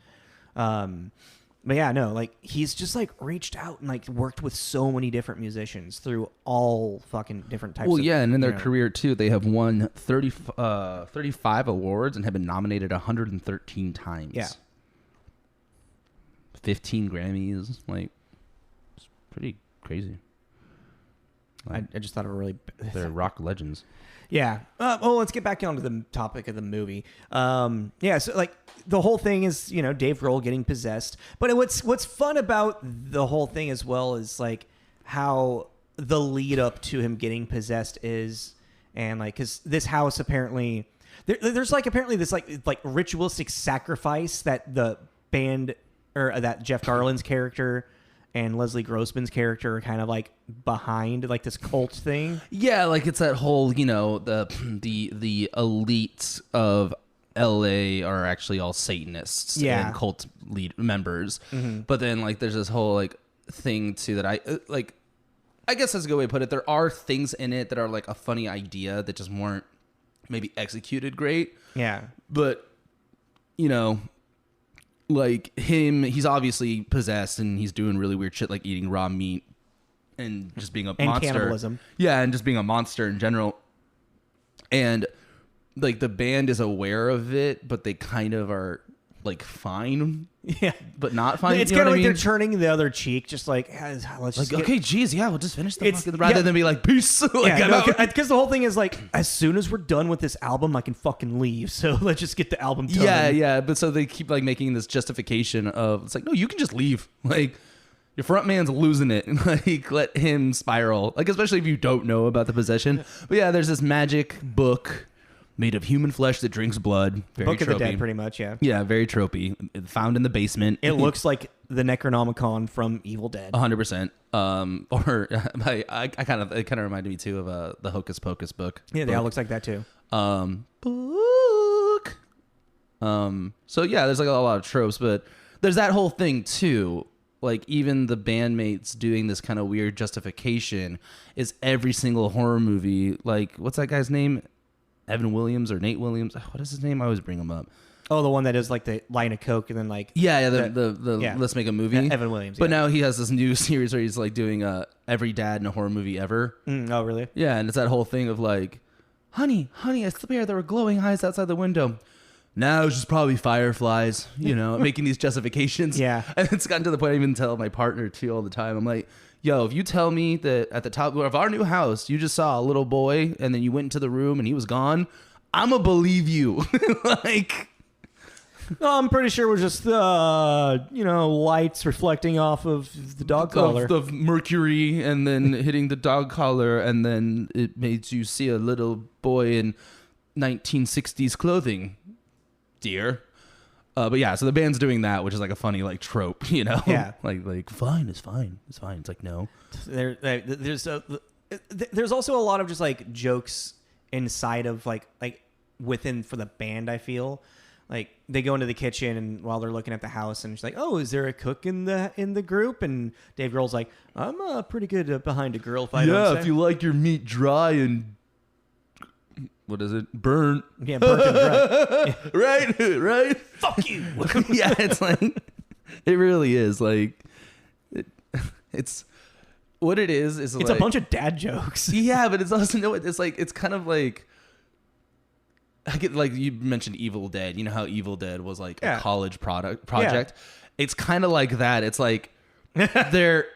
But yeah, no, like, he's just like reached out and like worked with so many different musicians through all fucking different types. Well,
yeah, and in their career too, they have won 35 awards and have been nominated 113 times.
Yeah,
15 Grammys, like, it's pretty crazy.
Like, I just thought it really.
They're rock legends.
Yeah. Well, let's get back onto the topic of the movie. So like the whole thing is, Dave Grohl getting possessed. But what's fun about the whole thing as well is like how the lead up to him getting possessed is, and like, because this house apparently there's like apparently this like ritualistic sacrifice that the band, or that Jeff Garland's character and Leslie Grossman's character are kind of like behind, like this cult thing. Yeah,
like it's that whole, the elite of LA are actually all Satanists and cult lead members. Mm-hmm. But then like there's this whole like thing too that I guess that's a good way to put it. There are things in it that are like a funny idea that just weren't maybe executed great.
Yeah.
But like he's obviously possessed and he's doing really weird shit like eating raw meat and just being a monster.
Cannibalism.
Yeah, and just being a monster in general. And like the band is aware of it, but they kind of are like fine. Yeah. But not fine.
It's kind of like they're turning the other cheek, just like, let's just
okay, geez, yeah, we'll just finish the fucking, rather than be like, peace.
Because the whole thing is like, as soon as we're done with this album, I can fucking leave. So let's just get the album done.
Yeah. But so they keep like making this justification of, it's like, no, you can just leave. Like, your front man's losing it. Like, let him spiral. Like, especially if you don't know about the possession. But yeah, there's this magic book made of human flesh that drinks blood. Very
Book
tropey.
of the Dead, pretty much, yeah.
Yeah, very tropey. Found in the basement.
It looks like the Necronomicon from Evil Dead.
100%. Or it kind of reminded me too of the Hocus Pocus book.
Yeah, it looks like that too.
Book. So yeah, there's like a lot of tropes, but there's that whole thing too like even the bandmates doing this kind of weird justification is every single horror movie. Like, what's that guy's name? Evan Williams or Nate Williams? What is his name? I always bring him up.
Oh, the one that is like the line of coke and then like
the Let's Make a Movie.
Evan Williams.
But now he has this new series where he's like doing every dad in a horror movie ever.
Oh, really?
Yeah, and it's that whole thing of like, honey, I swear there were glowing eyes outside the window. No, it's just probably fireflies, making these justifications.
Yeah.
And it's gotten to the point I even tell my partner too all the time. I'm like, yo, if you tell me that at the top of our new house, you just saw a little boy and then you went into the room and he was gone, I'm going to believe you. Like...
No, I'm pretty sure we're just, lights reflecting off of the dog collar.
Of Mercury and then hitting the dog collar, and then it made you see a little boy in 1960s clothing, dear. But yeah, so the band's doing that, which is like a funny like trope,
Yeah.
like fine is fine. It's fine. It's like, no.
There's also a lot of just like jokes inside of like within for the band, I feel. Like they go into the kitchen and while they're looking at the house and she's like, "Oh, is there a cook in the group?" And Dave Grohl's like, "I'm pretty good behind a grill if I don't say."
If you like your meat dry and what is it? Burnt.
Yeah, burnt and dry.
Yeah. Right.
Fuck you.
Yeah, it's like it really is like it's what it is
it's
like,
a bunch of dad jokes.
Yeah, but it's also it's like it's kind of like. I get like you mentioned Evil Dead. You know how Evil Dead was like a college project. Yeah. It's kind of like that. It's like they're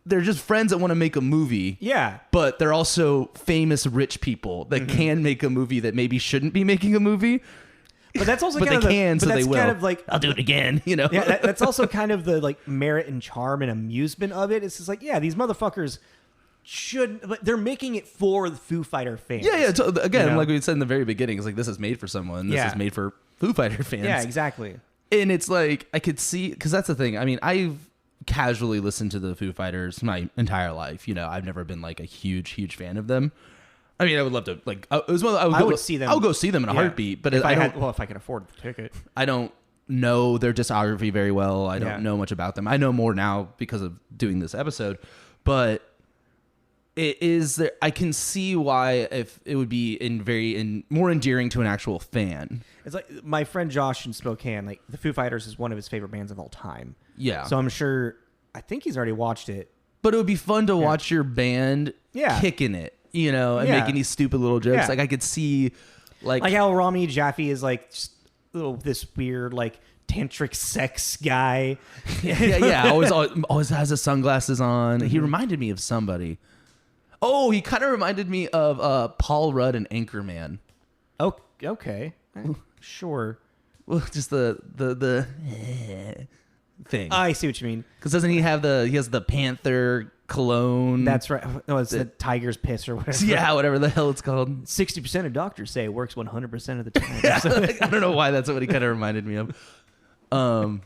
just friends that want to make a movie.
Yeah,
but they're also famous rich people that can make a movie that maybe shouldn't be making a movie.
But that's also
but
kind
they
of
can, so they will.
Kind of like
I'll do it again.
Yeah, that's also kind of the like merit and charm and amusement of it. It's just like these motherfuckers. But they're making it for the Foo Fighter fans.
Yeah. So again, like we said in the very beginning, it's like this is made for someone. This is made for Foo Fighter fans.
Yeah, exactly.
And it's like I could see because that's the thing. I mean, I've casually listened to the Foo Fighters my entire life. I've never been like a huge fan of them. I mean, I would love to like. I would see them. I would go see them in a heartbeat. But if I
could afford the ticket,
I don't know their discography very well. I don't know much about them. I know more now because of doing this episode, but. It is there. I can see why if it would be more endearing to an actual fan.
It's like my friend Josh in Spokane. Like the Foo Fighters is one of his favorite bands of all time.
Yeah.
So I'm sure. I think he's already watched it.
But it would be fun to watch your band kicking it, and making these stupid little jokes. Yeah. Like I could see, like
how Rami Jaffe is like just, this weird like tantric sex guy.
Yeah. Always has his sunglasses on. Mm-hmm. He reminded me of somebody. Oh, he kind of reminded me of Paul Rudd and Anchorman.
Oh, okay. Sure.
Well, just the thing.
I see what you mean.
Because doesn't he have he has the Panther cologne?
That's right. Oh, it's the tiger's piss or whatever.
Yeah, whatever the hell it's called.
60% of doctors say it works 100% of the time.
Yeah, I don't know why that's what he kind of reminded me of. And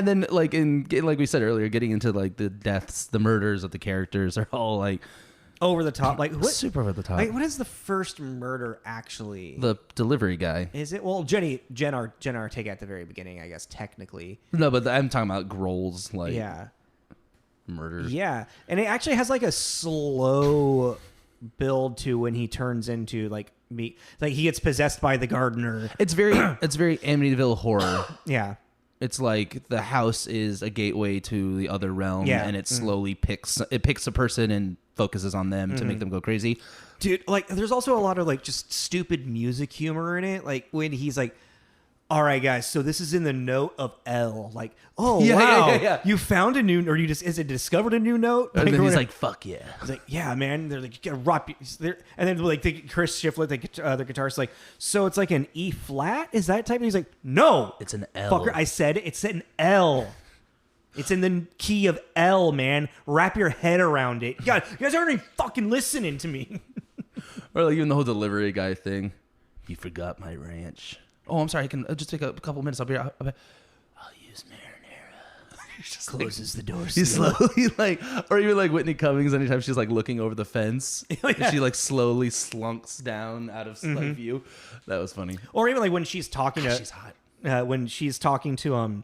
then like like we said earlier, getting into like the deaths, the murders of the characters are all like
over the top, like what,
super over the top.
Like, what is the first murder actually?
The delivery guy.
Is it? Well, Jen Ortega at the very beginning, I guess technically.
No, but I'm talking about Grohl's like murders.
Yeah, and it actually has like a slow build to when he turns into like he gets possessed by the gardener.
It's very Amityville horror.
Yeah.
It's like the house is a gateway to the other realm, and it slowly picks a person and focuses on them to make them go crazy.
Dude, like there's also a lot of like just stupid music humor in it. Like when he's like, "All right, guys, so this is in the note of L." Like, oh wow, yeah. You found a new, or you just discovered a new note?
And then he's like, "Fuck yeah!"
He's like, "Yeah, man." They're like, "You gotta rock." And then like Chris Shiflett, the guitarist, like, "So it's like an E flat? Is that type?" And he's like, "No,
it's an L."
Fucker, I said it's an L. It's in the key of L, man. Wrap your head around it. You guys aren't even fucking listening to me.
Or like even the whole delivery guy thing. You forgot my ranch. Oh, I'm sorry. I can just take a couple minutes. I'll use
closes the door.
He's slowly like, or even like Whitney Cummings, anytime she's like looking over the fence, and she like slowly slunks down out of like, view. That was funny.
Or even like when she's talking to,
she's hot.
When she's talking to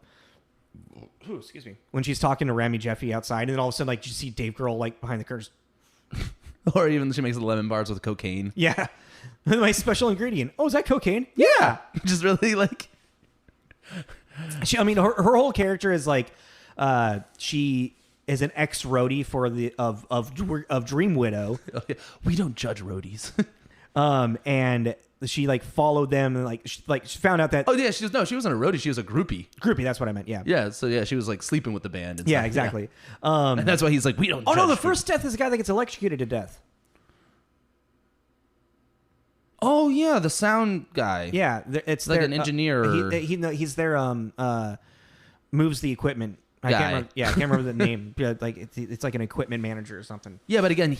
excuse me, when she's talking to Rami Jeffy outside, and then all of a sudden like you see Dave Grohl like behind the curtains.
Or even she makes the lemon bars with cocaine.
Yeah, my special ingredient. Oh, is that cocaine? Yeah,
just really like.
I mean, her whole character is like, she is an ex roadie for the of Dream Widow.
We don't judge roadies.
And she like followed them and she found out that
she wasn't a roadie, she was a groupie.
That's what I meant.
So she was like sleeping with the band and
yeah,
stuff.
exactly.
And that's why he's like, we don't
oh
judge
no, the
people.
first death is a guy that gets electrocuted to death.
Oh yeah, the sound guy.
Yeah, it's
like
their,
an engineer.
He's their moves the equipment. I can't remember the name. Yeah, like it's like an equipment manager or something.
Yeah, but again,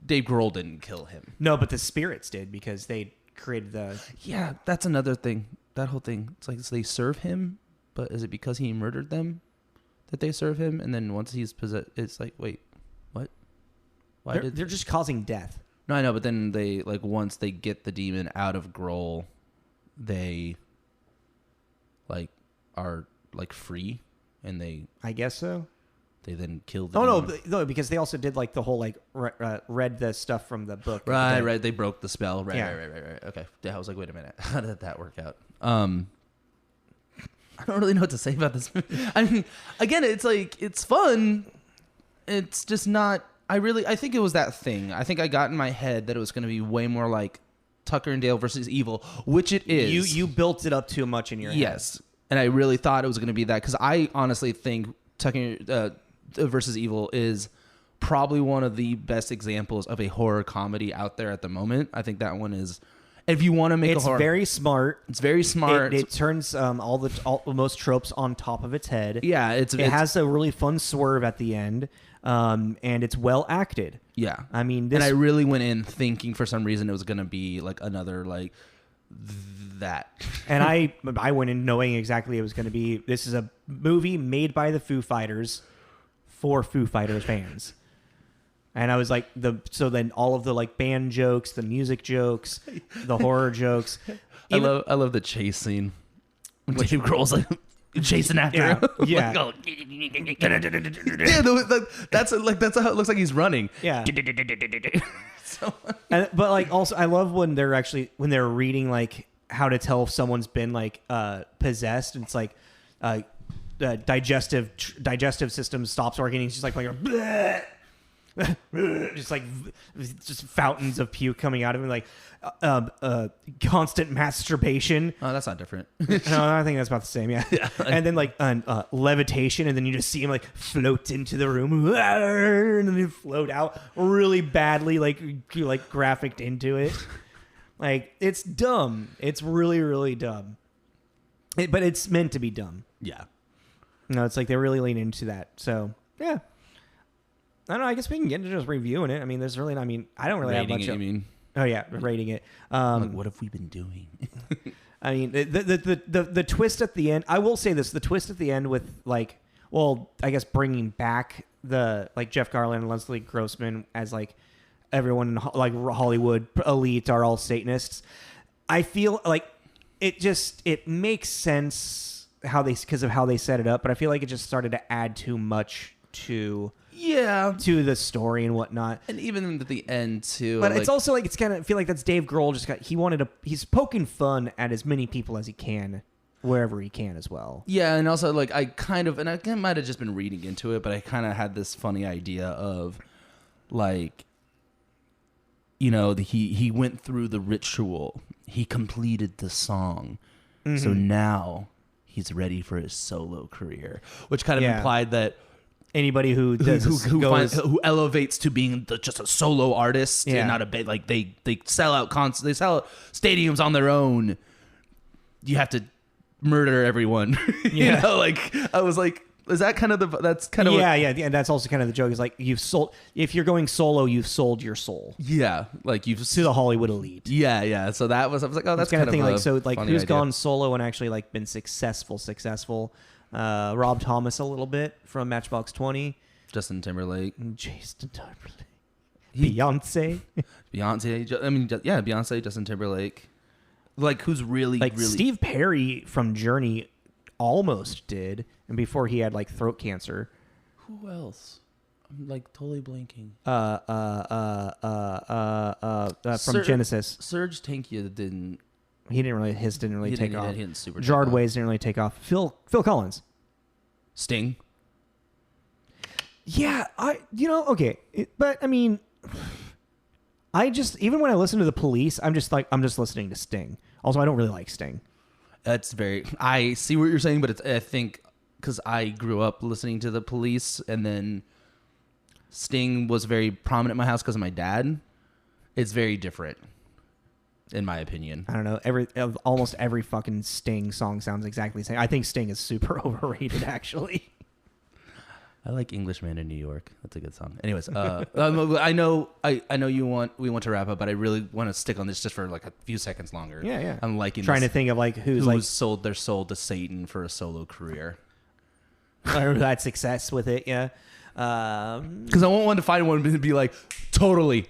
Dave Grohl didn't kill him.
No, but the spirits did because they created the.
Yeah, that's another thing. That whole thing. It's like so they serve him, but is it because he murdered them that they serve him? And then once he's possessed, it's like, wait, what? Why
they're just causing death.
No, I know, but then they like once they get the demon out of Grohl, they like are like free, and they.
I guess so.
They then kill the
demon. No, because they also did like the whole like read the stuff from the book.
Right. They broke the spell. Right. Okay. I was like, wait a minute, how did that work out? I don't really know what to say about this movie. I mean, again, it's like it's fun. It's just not. I think it was that thing. I think I got in my head that it was going to be way more like Tucker and Dale versus Evil, which it is.
You built it up too much in your head.
Yes, and I really thought it was going to be that because I honestly think Tucker versus Evil is probably one of the best examples of a horror comedy out there at the moment. I think that one is. If you want to make a horror,
it's very smart.
It's very smart.
It turns all most tropes on top of its head.
Yeah, it
has a really fun swerve at the end. And it's well acted.
Yeah.
I mean,
and I really went in thinking for some reason it was going to be like another like that.
And I went in knowing exactly it was going to be, this is a movie made by the Foo Fighters for Foo Fighters fans. And I was like, so then all of the like band jokes, the music jokes, the horror jokes.
I love the chase scene. When Dave Grohl's like chasing after him.
Yeah.
Like, that's how it looks like he's running.
Yeah. But like also I love when they're reading like how to tell if someone's been like possessed, and it's like digestive system stops working, and he's just like bleh. just fountains of puke coming out of him, like constant masturbation.
Oh, that's not different.
No, I think that's about the same. Yeah. And then like levitation, and then you just see him like float into the room, and then you float out really badly, like graphic into it. Like it's dumb. It's really really dumb. But it's meant to be dumb.
Yeah.
No, it's like they really lean into that. So yeah. I don't know. I guess we can get into just reviewing it. I mean, there's really not. I mean, I don't really
rating
have much.
You mean?
Oh yeah, rating it.
Like, what have we been doing?
I mean, the twist at the end. I will say this: the twist at the end with like, well, I guess bringing back the like Jeff Garlin and Leslie Grossman as like everyone in like Hollywood elite are all Satanists. I feel like it makes sense because of how they set it up, but I feel like it just started to add too much to the story and whatnot,
and even at the end too.
But it's also like it's kind of feel like that's Dave Grohl he's poking fun at as many people as he can wherever he can as well.
Yeah, and also like I might have just been reading into it, but I kind of had this funny idea of like, you know, he went through the ritual, he completed the song, so now he's ready for his solo career, which kind of implied that.
Anybody who does
who elevates to being just a solo artist and not a bit like they sell out they sell out stadiums on their own. You have to murder everyone. You know, like I was like, is that kind of that's kind of
and that's also kind of the joke is like if you're going solo, you've sold your soul.
Yeah, like you've
to the Hollywood elite.
Yeah. So I was like, oh, that's kind of
thing. Like so, like who's
idea.
Gone solo and actually like been successful. Rob Thomas a little bit from Matchbox 20.
Justin Timberlake.
Jason Timberlake. Beyonce.
Beyonce. I mean, yeah, Beyonce, Justin Timberlake. Like, who's really,
Like
really...
Steve Perry from Journey almost did, and before he had like throat cancer.
Who else? I'm like totally blanking.
From Genesis.
Serge Tankian didn't...
His didn't really take off.
He didn't super
Jardways didn't really take off. Phil Collins.
Sting.
Yeah, okay. But I mean, even when I listen to the Police, I'm just listening to Sting. Also, I don't really like Sting.
That's very... I see what you're saying, but I think because I grew up listening to the Police, and then Sting was very prominent in my house because of my dad. It's very different, in my opinion.
I don't know. Almost every fucking Sting song sounds exactly the same. I think Sting is super overrated, actually.
I like Englishman in New York. That's a good song. Anyways, I know we want to wrap up, but I really want to stick on this just for like a few seconds longer.
Yeah.
I'm liking
trying to think of like who's
sold their soul to Satan for a solo career.
Or had success with it, yeah.
Because I want one to find one to be like,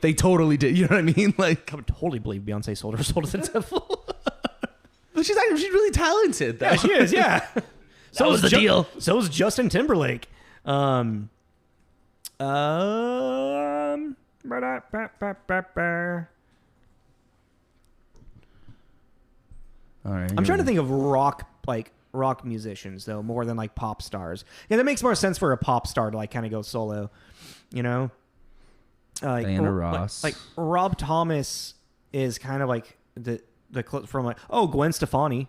they totally did. You know what I mean? Like,
I would totally believe Beyonce sold her soul to the devil.
But she's really talented, though.
Yeah, she is, yeah.
So was the deal.
So was Justin Timberlake. All right. I'm trying to think of rock musicians though, more than like pop stars. Yeah, that makes more sense for a pop star to like kind of go solo, you know? Like
Diana Ross.
Like Rob Thomas is kind of like the clip from like Gwen Stefani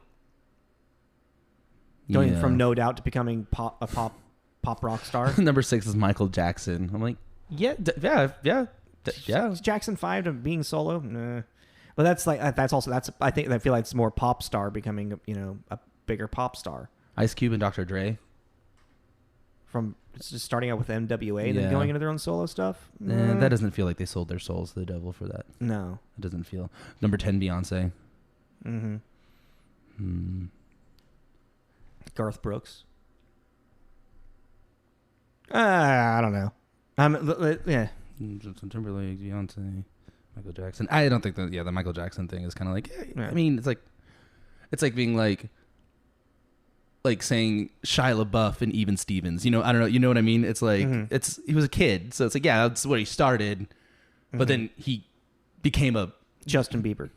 going from No Doubt to becoming a pop rock star.
Number 6 is Michael Jackson. I'm like, yeah.
Is Jackson 5 to being solo? Nah. But I feel like it's more pop star becoming, a bigger pop star.
Ice Cube and Dr. Dre.
From just starting out with NWA and then going into their own solo stuff?
That doesn't feel like they sold their souls to the devil for that.
No.
It doesn't feel. Number 10, Beyonce.
Mm-hmm. Garth Brooks. I don't know. Yeah.
Justin Timberlake, Beyonce, Michael Jackson. I don't think that. Yeah, the Michael Jackson thing is kind of like. I mean, it's like being like saying Shia LaBeouf and Even Stevens. I don't know. You know what I mean? It's like he was a kid, so it's like that's where he started, but then he became a
Justin Bieber.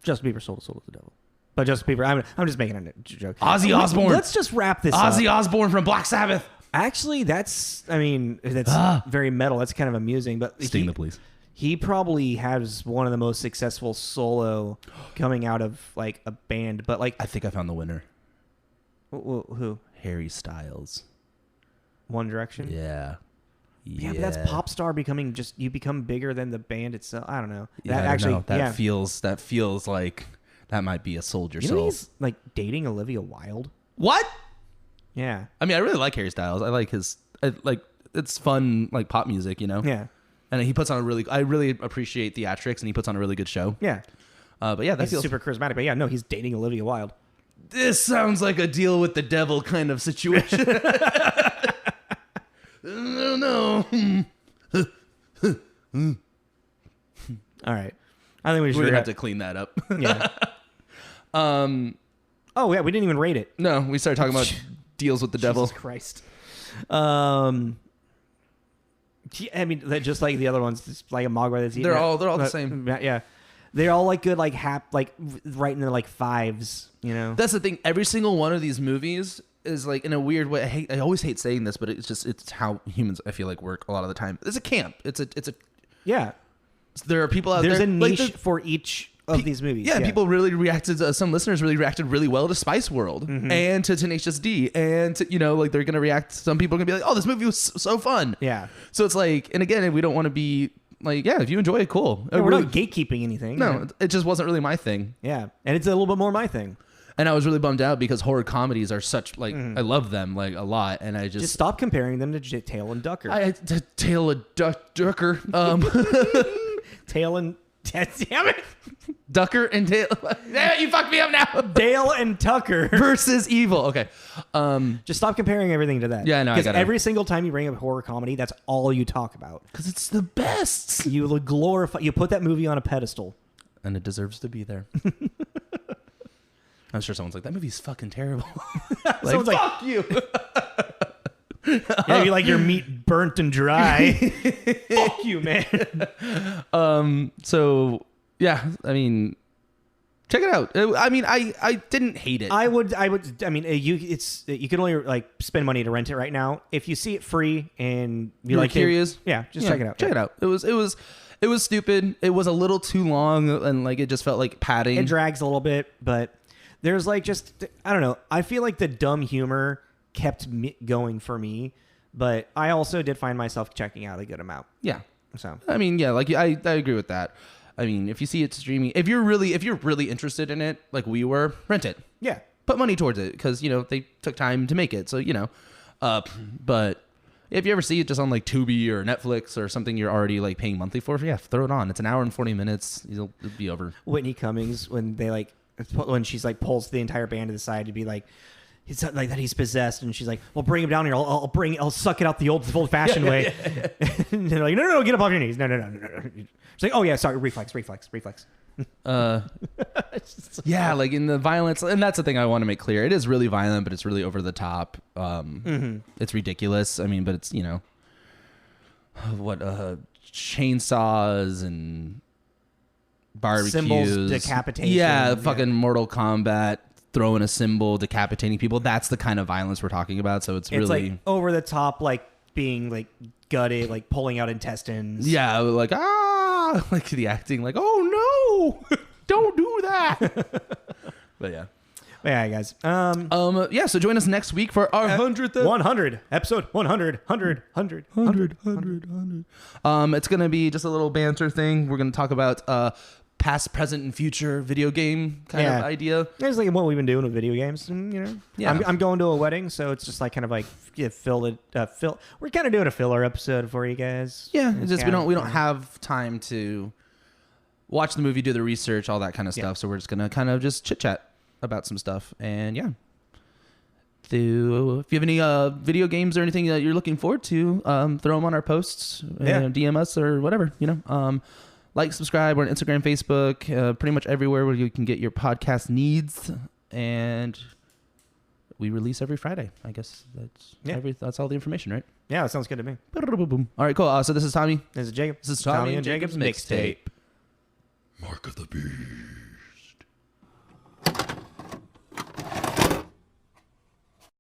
Justin Bieber sold to the devil. But Justin Bieber, I'm just making a joke.
Ozzy Osbourne.
Let's just wrap this up.
Ozzy Osbourne from Black Sabbath.
Actually, that's very metal. That's kind of amusing. But
Sting the Police.
He probably has one of the most successful solo coming out of like a band. But like,
I think I found the winner.
Who?
Harry Styles.
One Direction.
Yeah.
Yeah, but that's pop star becoming you become bigger than the band itself. I don't know.
That feels like that might be a soldier soul.
He's like dating Olivia Wilde.
What?
Yeah.
I mean, I really like Harry Styles. I like it's fun, like pop music,
Yeah.
And he puts on I really appreciate theatrics, and he puts on a really good show.
Yeah.
But yeah,
he's super charismatic. But yeah, no, he's dating Olivia Wilde.
This sounds like a deal with the devil kind of situation. No.
All right. I think we should
have to clean that up.
Yeah. Oh yeah, we didn't even rate it.
No, we started talking about deals with the devil.
Jesus Christ. I mean, just like the other ones, it's like a Mogwai that's
they're all the same.
Yeah. They're all like good, like right in their like fives,
That's the thing. Every single one of these movies is like in a weird way. I always hate saying this, but it's how humans, I feel like, work a lot of the time. It's a camp. It's a
yeah.
There are people out
there.
There's
a niche for each of these movies.
Yeah, people really reacted. Some listeners really reacted really well to Spice World and to Tenacious D, and to, like they're gonna react. Some people are gonna be like, "Oh, this movie was so fun."
Yeah.
So it's like, and again, we don't want to be like, yeah, if you enjoy it, cool.
Yeah, we're not gatekeeping anything.
No, it just wasn't really my thing.
Yeah, and it's a little bit more my thing.
And I was really bummed out because horror comedies are such I love them like a lot, and I just
stop comparing them to Tail and Ducker.
Tail and Ducker.
Tail and Damn it.
Ducker and Dale. Damn it, you fucked me up now.
Dale and Tucker
Versus evil. Okay.
Just stop comparing everything to that.
Yeah, no, I
Because
got it.
every single time you bring up horror comedy, that's all you talk about.
Because it's the best.
You glorify. You put that movie on a pedestal.
And it deserves to be there. I'm sure someone's like, that movie's fucking terrible. Like, fuck you.
Yeah, you like your meat burnt and dry. Fuck you, man.
So yeah, I mean, check it out. I mean, I didn't hate it.
I would. I mean, you can only like spend money to rent it right now. If you see it free and
You're
like
curious,
check it out.
Check it out. It was stupid. It was a little too long, and like it just felt like padding.
It drags a little bit, but there's like just I don't know. I feel like the dumb humor kept me going for me, but I also did find myself checking out a good amount.
Yeah.
So
I mean, yeah, like I agree with that. I mean, if you see it streaming, if you're really interested in it, like we were, rent it.
Yeah.
Put money towards it because they took time to make it. So but if you ever see it just on like Tubi or Netflix or something you're already like paying monthly for, yeah, throw it on. It's an hour and 40 minutes. It'll be over.
Whitney Cummings when she's like pulls the entire band to the side to be like. It's like that he's possessed, and she's like, "Well, bring him down here. I'll suck it out the old-fashioned way." And they're like, "No, get up off your knees. No." She's like, "Oh yeah, sorry, reflex."
Yeah, like in the violence, and that's the thing I want to make clear. It is really violent, but it's really over the top. It's ridiculous. I mean, but it's chainsaws and barbecues,
symbols, decapitation.
Yeah, fucking Mortal Kombat. Throwing a symbol, decapitating people. That's the kind of violence we're talking about. So it's really
like over the top, like being like gutted, like pulling out intestines.
Yeah, like like the acting, like oh no, don't do that. But yeah.
Guys.
Yeah. So join us next week for our 100th
100 episode 100.
It's gonna be just a little banter thing. We're gonna talk about past, present, and future video game kind of idea.
It's like what we've been doing with video games, and,
Yeah.
I'm going to a wedding, so it's just like kind of like fill. We're kind of doing a filler episode for you guys.
Yeah, it's just we don't have time to watch the movie, do the research, all that kind of stuff. So we're just gonna kind of just chit chat about some stuff, and yeah. If you have any video games or anything that you're looking forward to, throw them on our posts, DM us or whatever, Like, subscribe. We're on Instagram, Facebook, pretty much everywhere where you can get your podcast needs. And we release every Friday. I guess that's all the information, right?
Yeah, that sounds good to me.
All right, cool. So this is Tommy.
This is Jacob.
This is Tommy and Jacob's Mixtape.
Mark of the Beast.